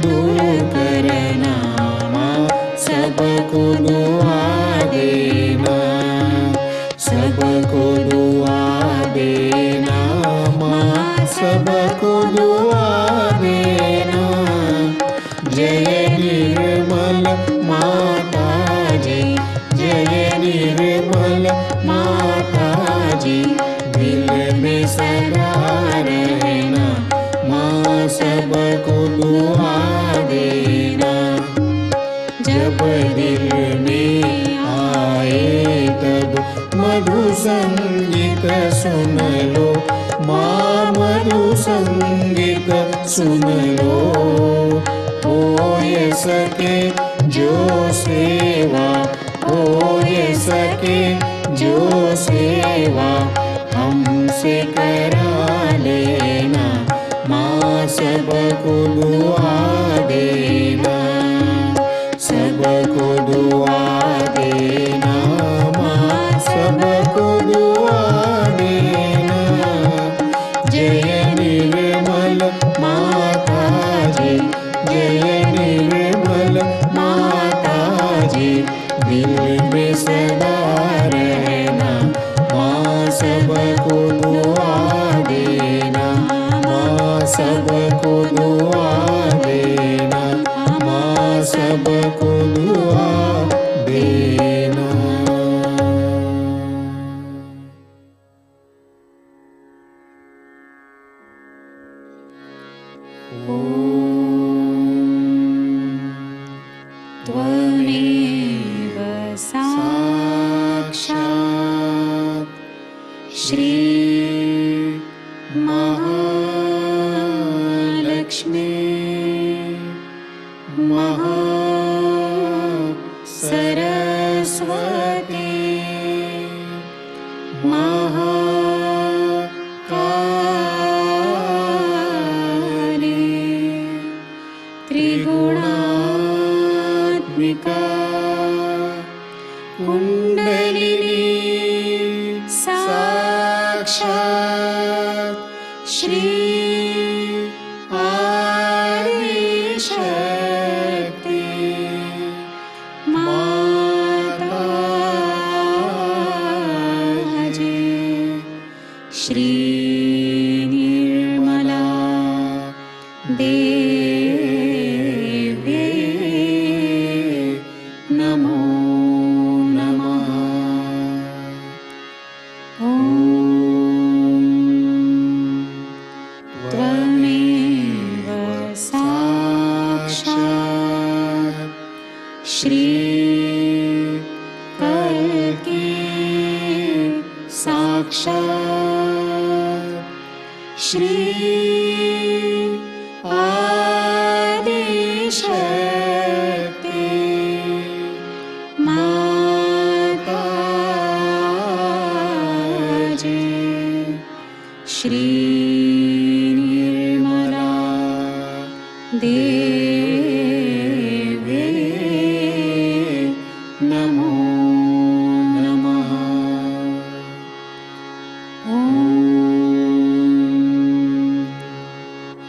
दूर करना, माँ सबको दुआ देना। सबको दुआ देना, माँ सबको दुआ देना। जय निर्मल माताजी, जय निर्मल माताजी, दिल में सदा रहना, माँ सबको दुआ देना। जब दिल में आए तब मधु संगीत सुन लो, माँ मधु संगीत सुन लो। हो ये सके जो सेवा, हो ये सके जो सेवा, हमसे करा लेना, माँ सबको दुआ देना। सबको दुआ देना, माँ सबको दुआ देना। जय निर्मल माताजी, जय निर्मल माताजी, दिल में सदा रहना, माँ सबको दुआ देना। माँ सबको दुआ देना, माँ सबको दुआ देना। त्वमेव साक्षात् श्री महालक्ष्मी सरस्वती महाकाली त्रिगुणात्मिका कुंडलिनी साक्षात् श्री आदिशक्ति माताजी। श्री निर्मला देव्यै नमो नमः। ॐ त्वमेव साक्षात् श्री कल्की साक्षात् श्री आदिशक्ति माताजी। श्री निर्मला देव्यै नमो नमः। ॐ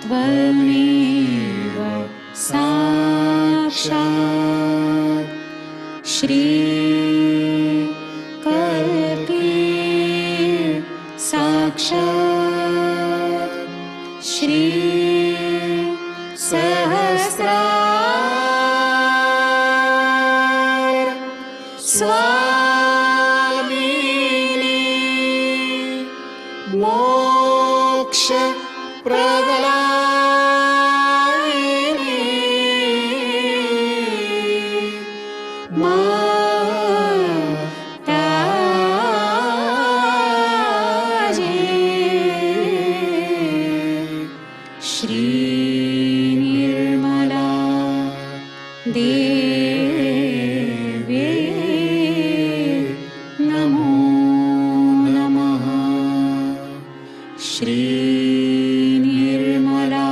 त्वमेव साक्षात् श्री कल्की साक्षात् श्री सहस्रार स्वामिनी मोक्ष प्रदायिनी माताजी श्री निर्मला देवी नमो नमः श्री निर्मला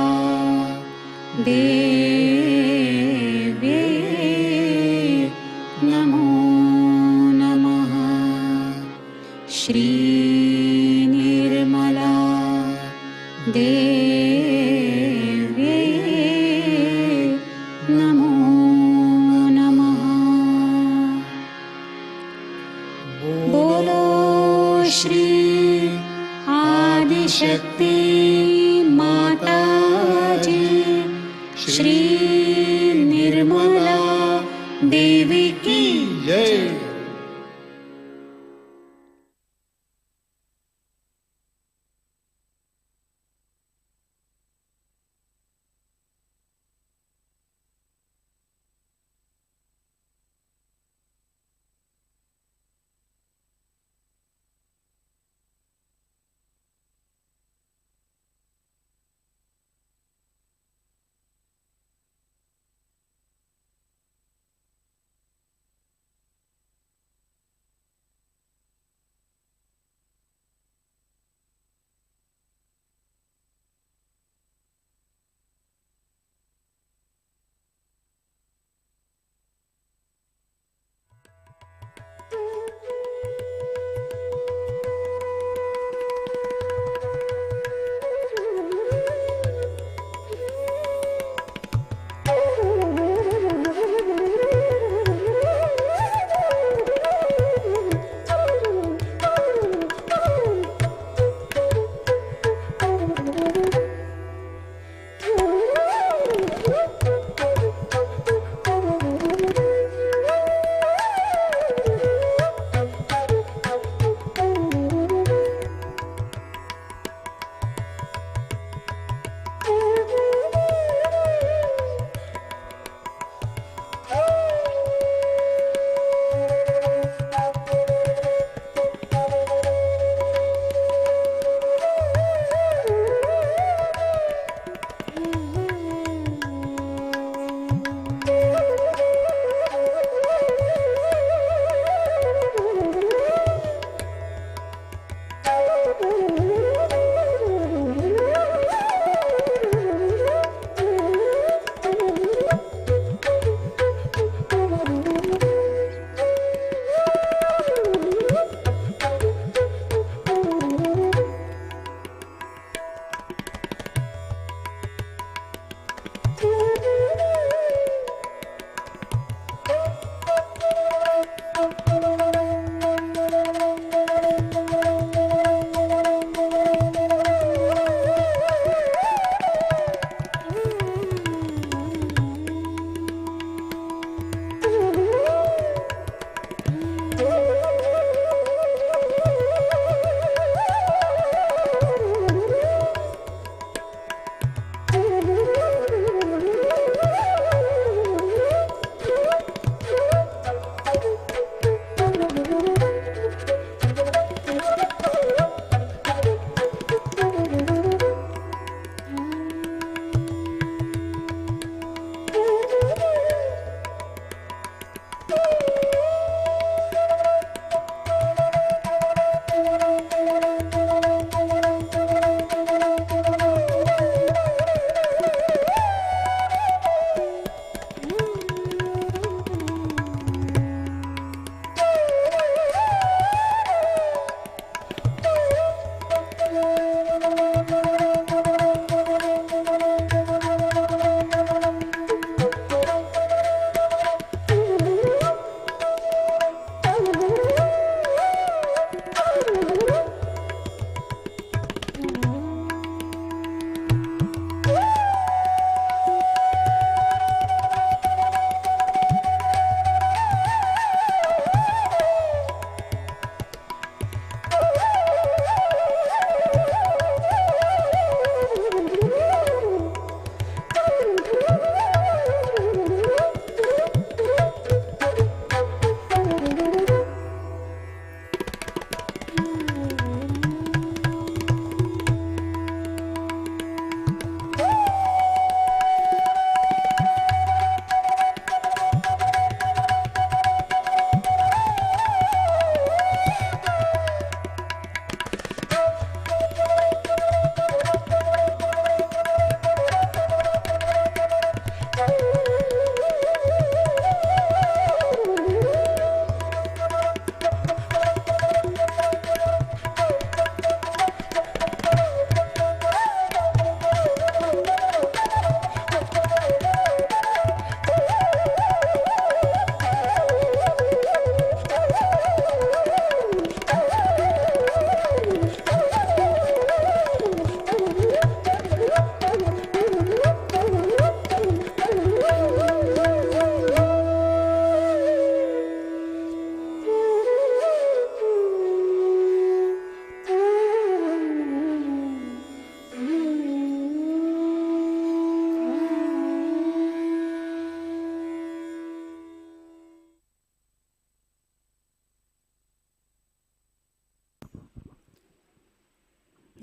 देवी नमो नमः श्री निर्मला देवी नमो नमः बोलो श्री आदिशक्ति माताजी श्री निर्मला देवी की जय।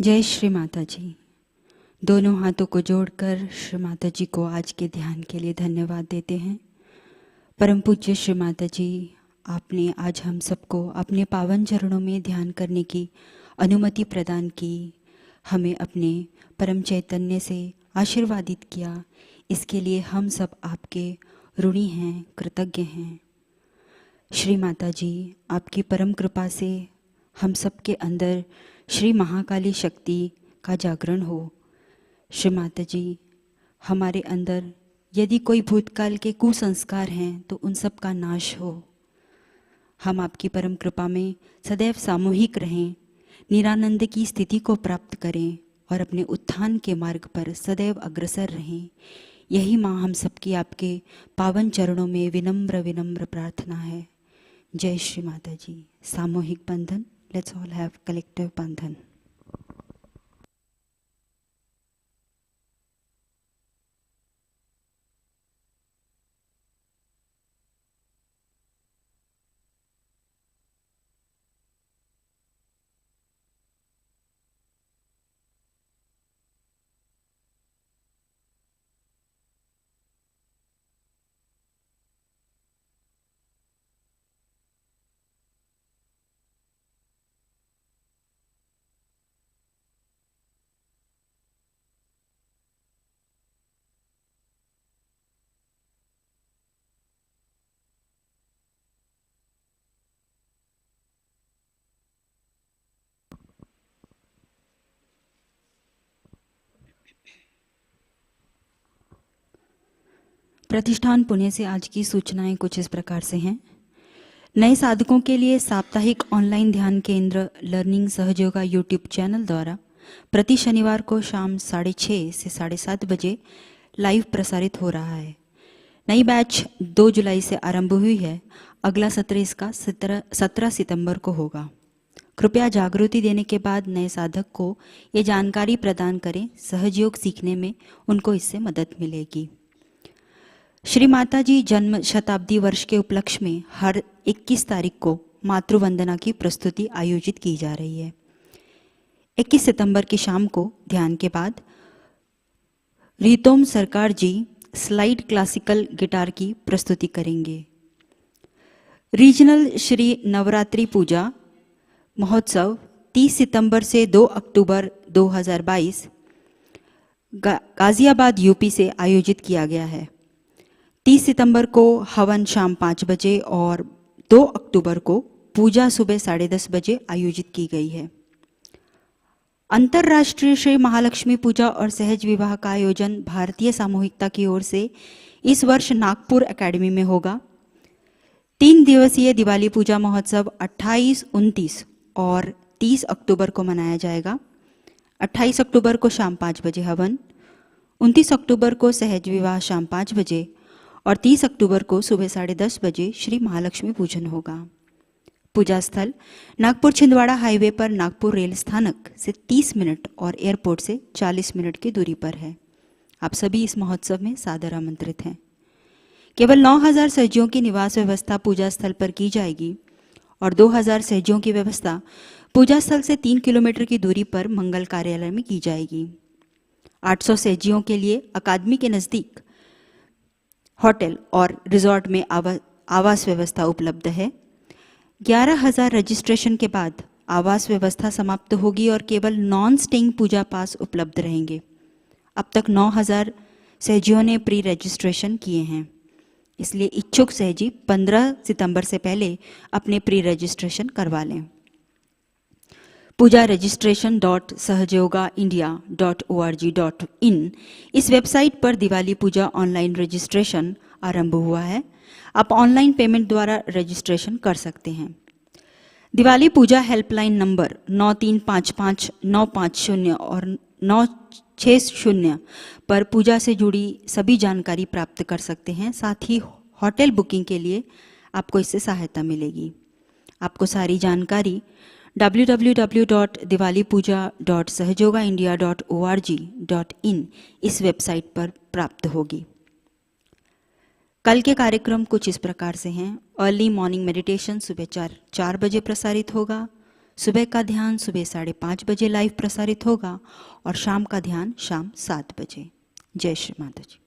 जय श्री माता जी। दोनों हाथों को जोड़कर श्री माता जी को आज के ध्यान के लिए धन्यवाद देते हैं। परम पूज्य श्री माता जी, आपने आज हम सबको अपने पावन चरणों में ध्यान करने की अनुमति प्रदान की, हमें अपने परम चैतन्य से आशीर्वादित किया। इसके लिए हम सब आपके ऋणी हैं, कृतज्ञ हैं। श्री माता जी, आपकी परम कृपा से हम सबके अंदर श्री महाकाली शक्ति का जागरण हो। श्री माता जी, हमारे अंदर यदि कोई भूतकाल के कुसंस्कार हैं तो उन सब का नाश हो। हम आपकी परम कृपा में सदैव सामूहिक रहें, निरानंद की स्थिति को प्राप्त करें और अपने उत्थान के मार्ग पर सदैव अग्रसर रहें। यही माँ हम सबकी आपके पावन चरणों में विनम्र विनम्र प्रार्थना है। जय श्री माता जी। सामूहिक बंधन, लेट्स ऑल हैव कलेक्टिव बंधन। प्रतिष्ठान पुणे से आज की सूचनाएं कुछ इस प्रकार से हैं। नए साधकों के लिए साप्ताहिक ऑनलाइन ध्यान केंद्र लर्निंग सहजयोगा यूट्यूब चैनल द्वारा प्रति शनिवार को शाम 6:30 से 7:30 बजे लाइव प्रसारित हो रहा है। नई बैच 2 जुलाई से आरंभ हुई है। अगला सत्र इसका 17 सितंबर को होगा। कृपया जागृति देने के बाद नए साधक को ये जानकारी प्रदान करें। सहजयोग सीखने में उनको इससे मदद मिलेगी। श्री माता जी जन्म शताब्दी वर्ष के उपलक्ष्य में हर 21 तारीख को मातृवंदना की प्रस्तुति आयोजित की जा रही है। 21 सितंबर की शाम को ध्यान के बाद रीतोम सरकार जी स्लाइड क्लासिकल गिटार की प्रस्तुति करेंगे। रीजनल श्री नवरात्रि पूजा महोत्सव 30 सितंबर से 2 अक्टूबर 2022 गाजियाबाद यूपी से आयोजित किया गया है। 30 सितंबर को हवन शाम 5 बजे और 2 अक्टूबर को पूजा सुबह 10:30 बजे आयोजित की गई है। अंतर्राष्ट्रीय श्री महालक्ष्मी पूजा और सहज विवाह का आयोजन भारतीय सामूहिकता की ओर से इस वर्ष नागपुर एकेडमी में होगा। 3 दिवसीय दिवाली पूजा महोत्सव 28, 29 और 30 अक्टूबर को मनाया जाएगा। 28 अक्टूबर को शाम 5 बजे हवन, 29 अक्टूबर को सहज विवाह शाम 5 बजे और 30 अक्टूबर को सुबह 10:30 बजे श्री महालक्ष्मी पूजन होगा। पूजा स्थल नागपुर छिंदवाड़ा हाईवे पर नागपुर रेल स्थानक से 30 मिनट और एयरपोर्ट से 40 मिनट की दूरी पर है। आप सभी इस महोत्सव में सादर आमंत्रित हैं। केवल 9000 सहजियों की निवास व्यवस्था पूजा स्थल पर की जाएगी और 2000 सहजियों की व्यवस्था पूजा स्थल से 3 किलोमीटर की दूरी पर मंगल कार्यालय में की जाएगी। 800 सहजियों के लिए अकादमी के नज़दीक होटल और रिजॉर्ट में आवास व्यवस्था उपलब्ध है। 11,000 रजिस्ट्रेशन के बाद आवास व्यवस्था समाप्त होगी और केवल नॉन स्टेइंग पूजा पास उपलब्ध रहेंगे। अब तक 9,000 सहजियों ने प्री रजिस्ट्रेशन किए हैं, इसलिए इच्छुक सहजी 15 सितंबर से पहले अपने प्री रजिस्ट्रेशन करवा लें। पूजा रजिस्ट्रेशन .sahajayogaindia.org.in इस वेबसाइट पर दिवाली पूजा ऑनलाइन रजिस्ट्रेशन आरंभ हुआ है। आप ऑनलाइन पेमेंट द्वारा रजिस्ट्रेशन कर सकते हैं। दिवाली पूजा हेल्पलाइन नंबर 9355-950 और 960 पर पूजा से जुड़ी सभी जानकारी प्राप्त कर सकते हैं। साथ ही होटल बुकिंग के लिए आपको इससे सहायता मिलेगी। आपको सारी जानकारी www.diwalipuja.sahajayogaindia.org.in इस वेबसाइट पर प्राप्त होगी। कल के कार्यक्रम कुछ इस प्रकार से हैं। अर्ली मॉर्निंग मेडिटेशन सुबह 4 बजे प्रसारित होगा। सुबह का ध्यान सुबह 5:30 बजे लाइव प्रसारित होगा और शाम का ध्यान शाम 7 बजे। जय श्री माताजी।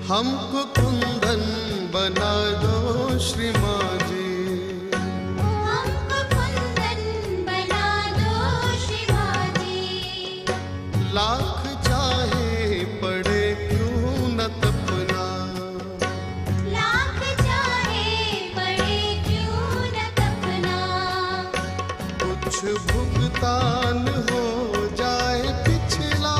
हमको कुंदन बना दो श्री माँ जी, हमको कुंदन बना दो श्री माँ जी। लाख चाहे पड़े क्यों न तपना, लाख चाहे पड़े क्यों न तपना। कुछ भुगतान हो जाए पिछला,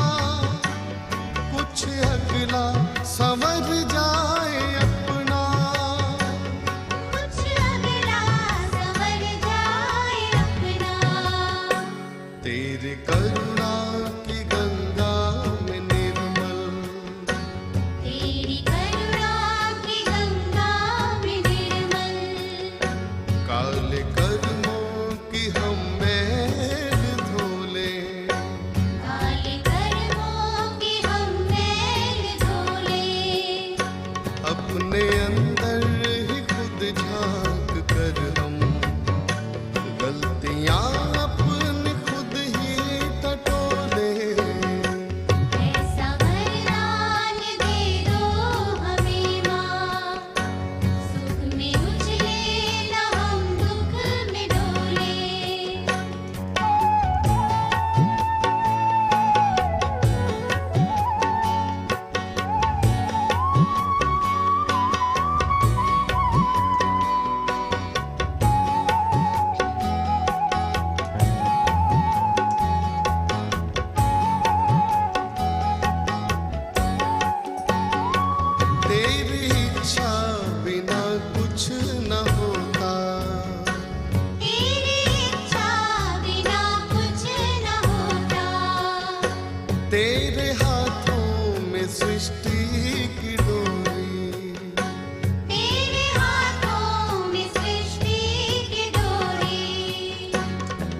करुणा की गंगा में निर्मल, तेरी करुणा की गंगा में निर्मल, काले कर्मों की हम मैल धोले, काले कर्मों की हम मैल धोले, अपने अंदर ही खुद झांक कर हम गलतियां अपनी खुद ही टटोले। ऐसा वरदान दे दो हमें माँ, सुख में उछले न हम दुख में डोले। तेरी इच्छा बिना कुछ न होता, तेरी इच्छा बिना कुछ न होता, तेरे हाथों में सृष्टि की डोरी, तेरे हाथों में सृष्टि की डोरी,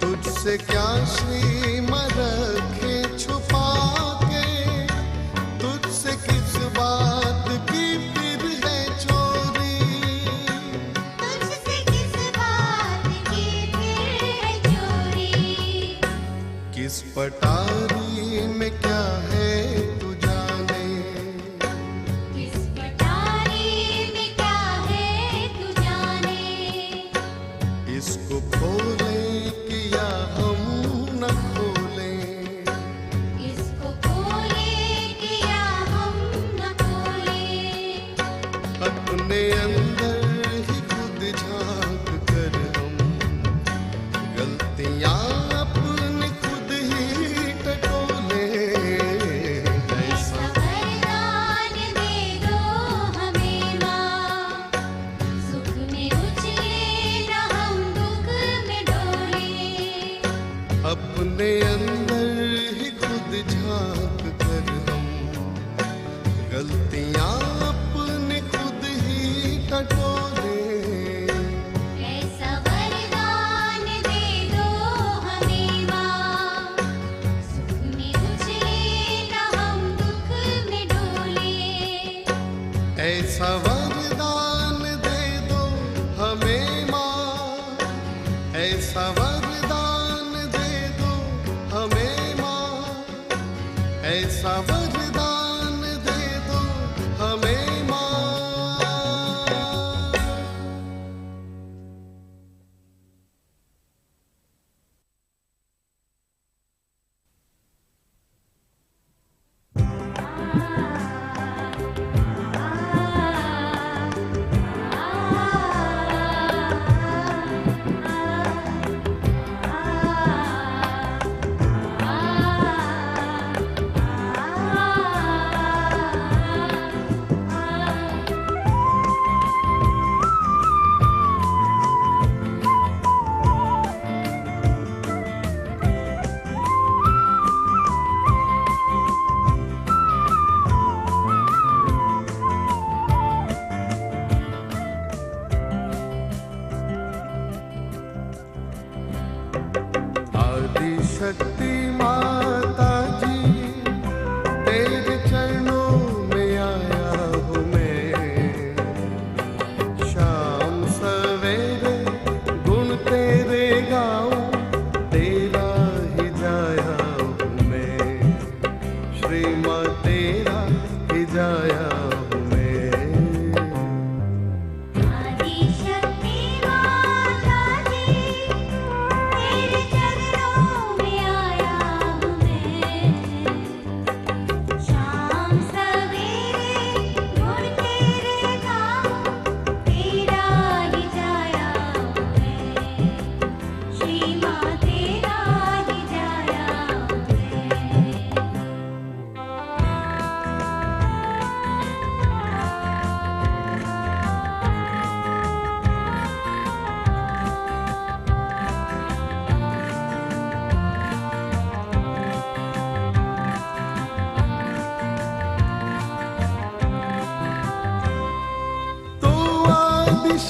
तुझसे क्या श्री मैं रखे छुपा के, तुझसे किस बात की फिर है चोरी, तुझसे किस बात की फिर है चोरी, किस पटारी में क्या है तू जाने, किस पटारी में क्या है तू जाने, इसको खोले कि या हम न खोले, इसको खोले कि या हम न खोले, अपने अंदर ही खुद झांक कर हम गलतियां अपनी खुद ही टटोले। ऐसा वरदान दे दो हमें माँ, सुख में उछले न हम दुख में डोले। अपने अंदर ही खुद झांक कर हम गलतियां अपनी खुद ही टटोले। ऐसा वरदान दे दो हमें माँ, सुख में उछले न हम दुख में डोले। ऐसा वरदान दे दो हमें माँ, ऐसा वरदान दे दो हमें माँ, ऐसा वरदान दे दो हमें माँ।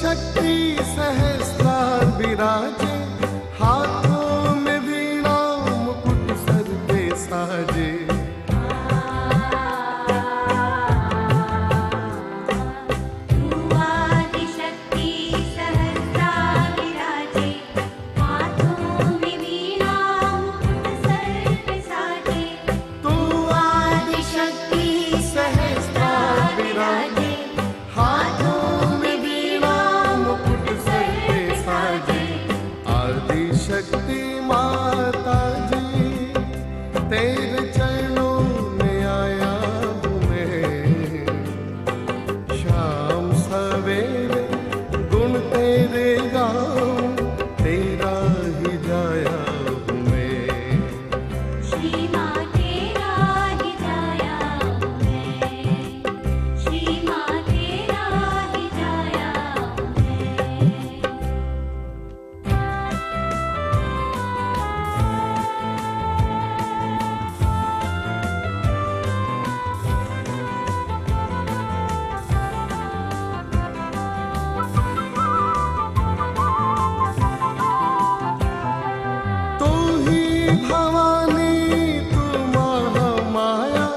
शक्ति सहस्रा विराजे, हाथों में वीणा मुकुट सर पे साजे। शक्ति माता जी, तेरे चरणों में आया हूँ मैं। शाम सवेरे गुण तेरे गाऊं, तेरा ही जाया हूँ मैं। श्री माँ तेरा ही जाया हूँ मैं, श्री माँ तेरा ही जाया हूँ मैं। तू ही भवानी तू महामाया,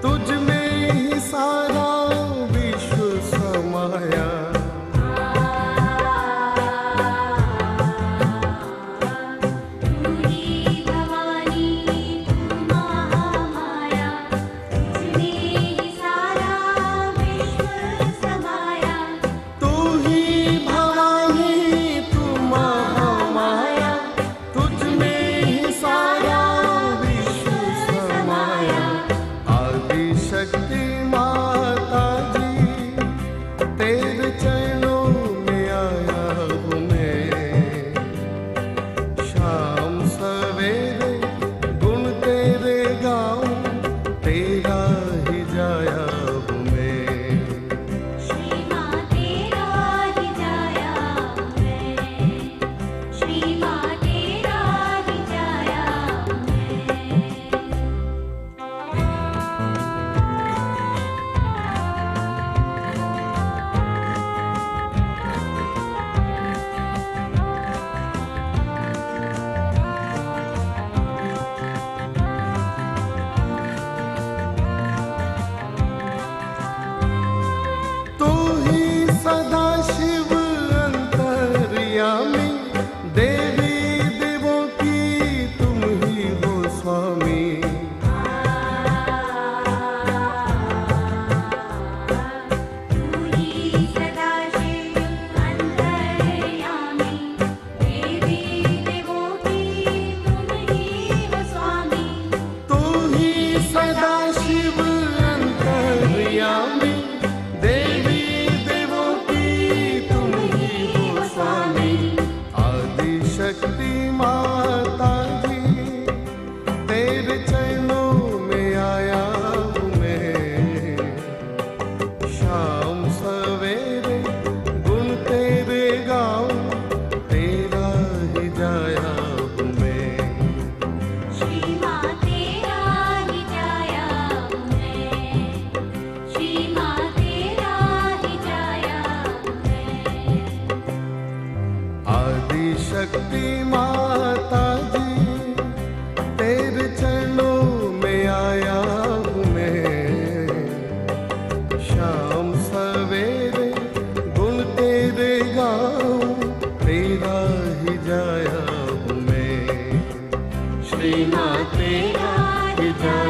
तुझ में ही सारा विश्व समाया। तू ही भवानी तू महामाया, तुझमें ही सारा विश्व समाया। तू ही भवानी तू महामाया, तुझ में ही सारा विश्व समाया। आदि शक्ति माता जी, तेरे चरणों में आया हूँ मैं। शाम सवेरे गुण तेरे गाऊं, तेरा ही जाया हूँ मैं। श्री माँ तेरा ही जाया हूँ मैं, श्री माँ तेरा ही जाया हूँ मैं। तू ही सदा शिव अंतर्यामी, देवी देवों की तुम ही हो स्वामी। तू ही सदा शिव अंतर्यामी, देवी देवों की तुम ही हो स्वामी। तू ही सदा शिव अंतर्यामी, देवी देवों की तुम ही हो स्वामी। आदि शक्ति माता जी, तेरे चरणों में आया हूँ मैं। शाम सवेरे गुण तेरे गाऊं, तेरा ही जाया हूँ मैं। श्री माँ तेरा ही जाया हूँ मैं, श्री माँ तेरा ही जाया हूँ मैं। आदि शक्ति माता जी, तेरे चरणों में आया हूँ मैं। शाम सवेरे गुण तेरे गाऊं, तेरा ही जाया हूँ मैं। श्री माँ तेरा ही जाया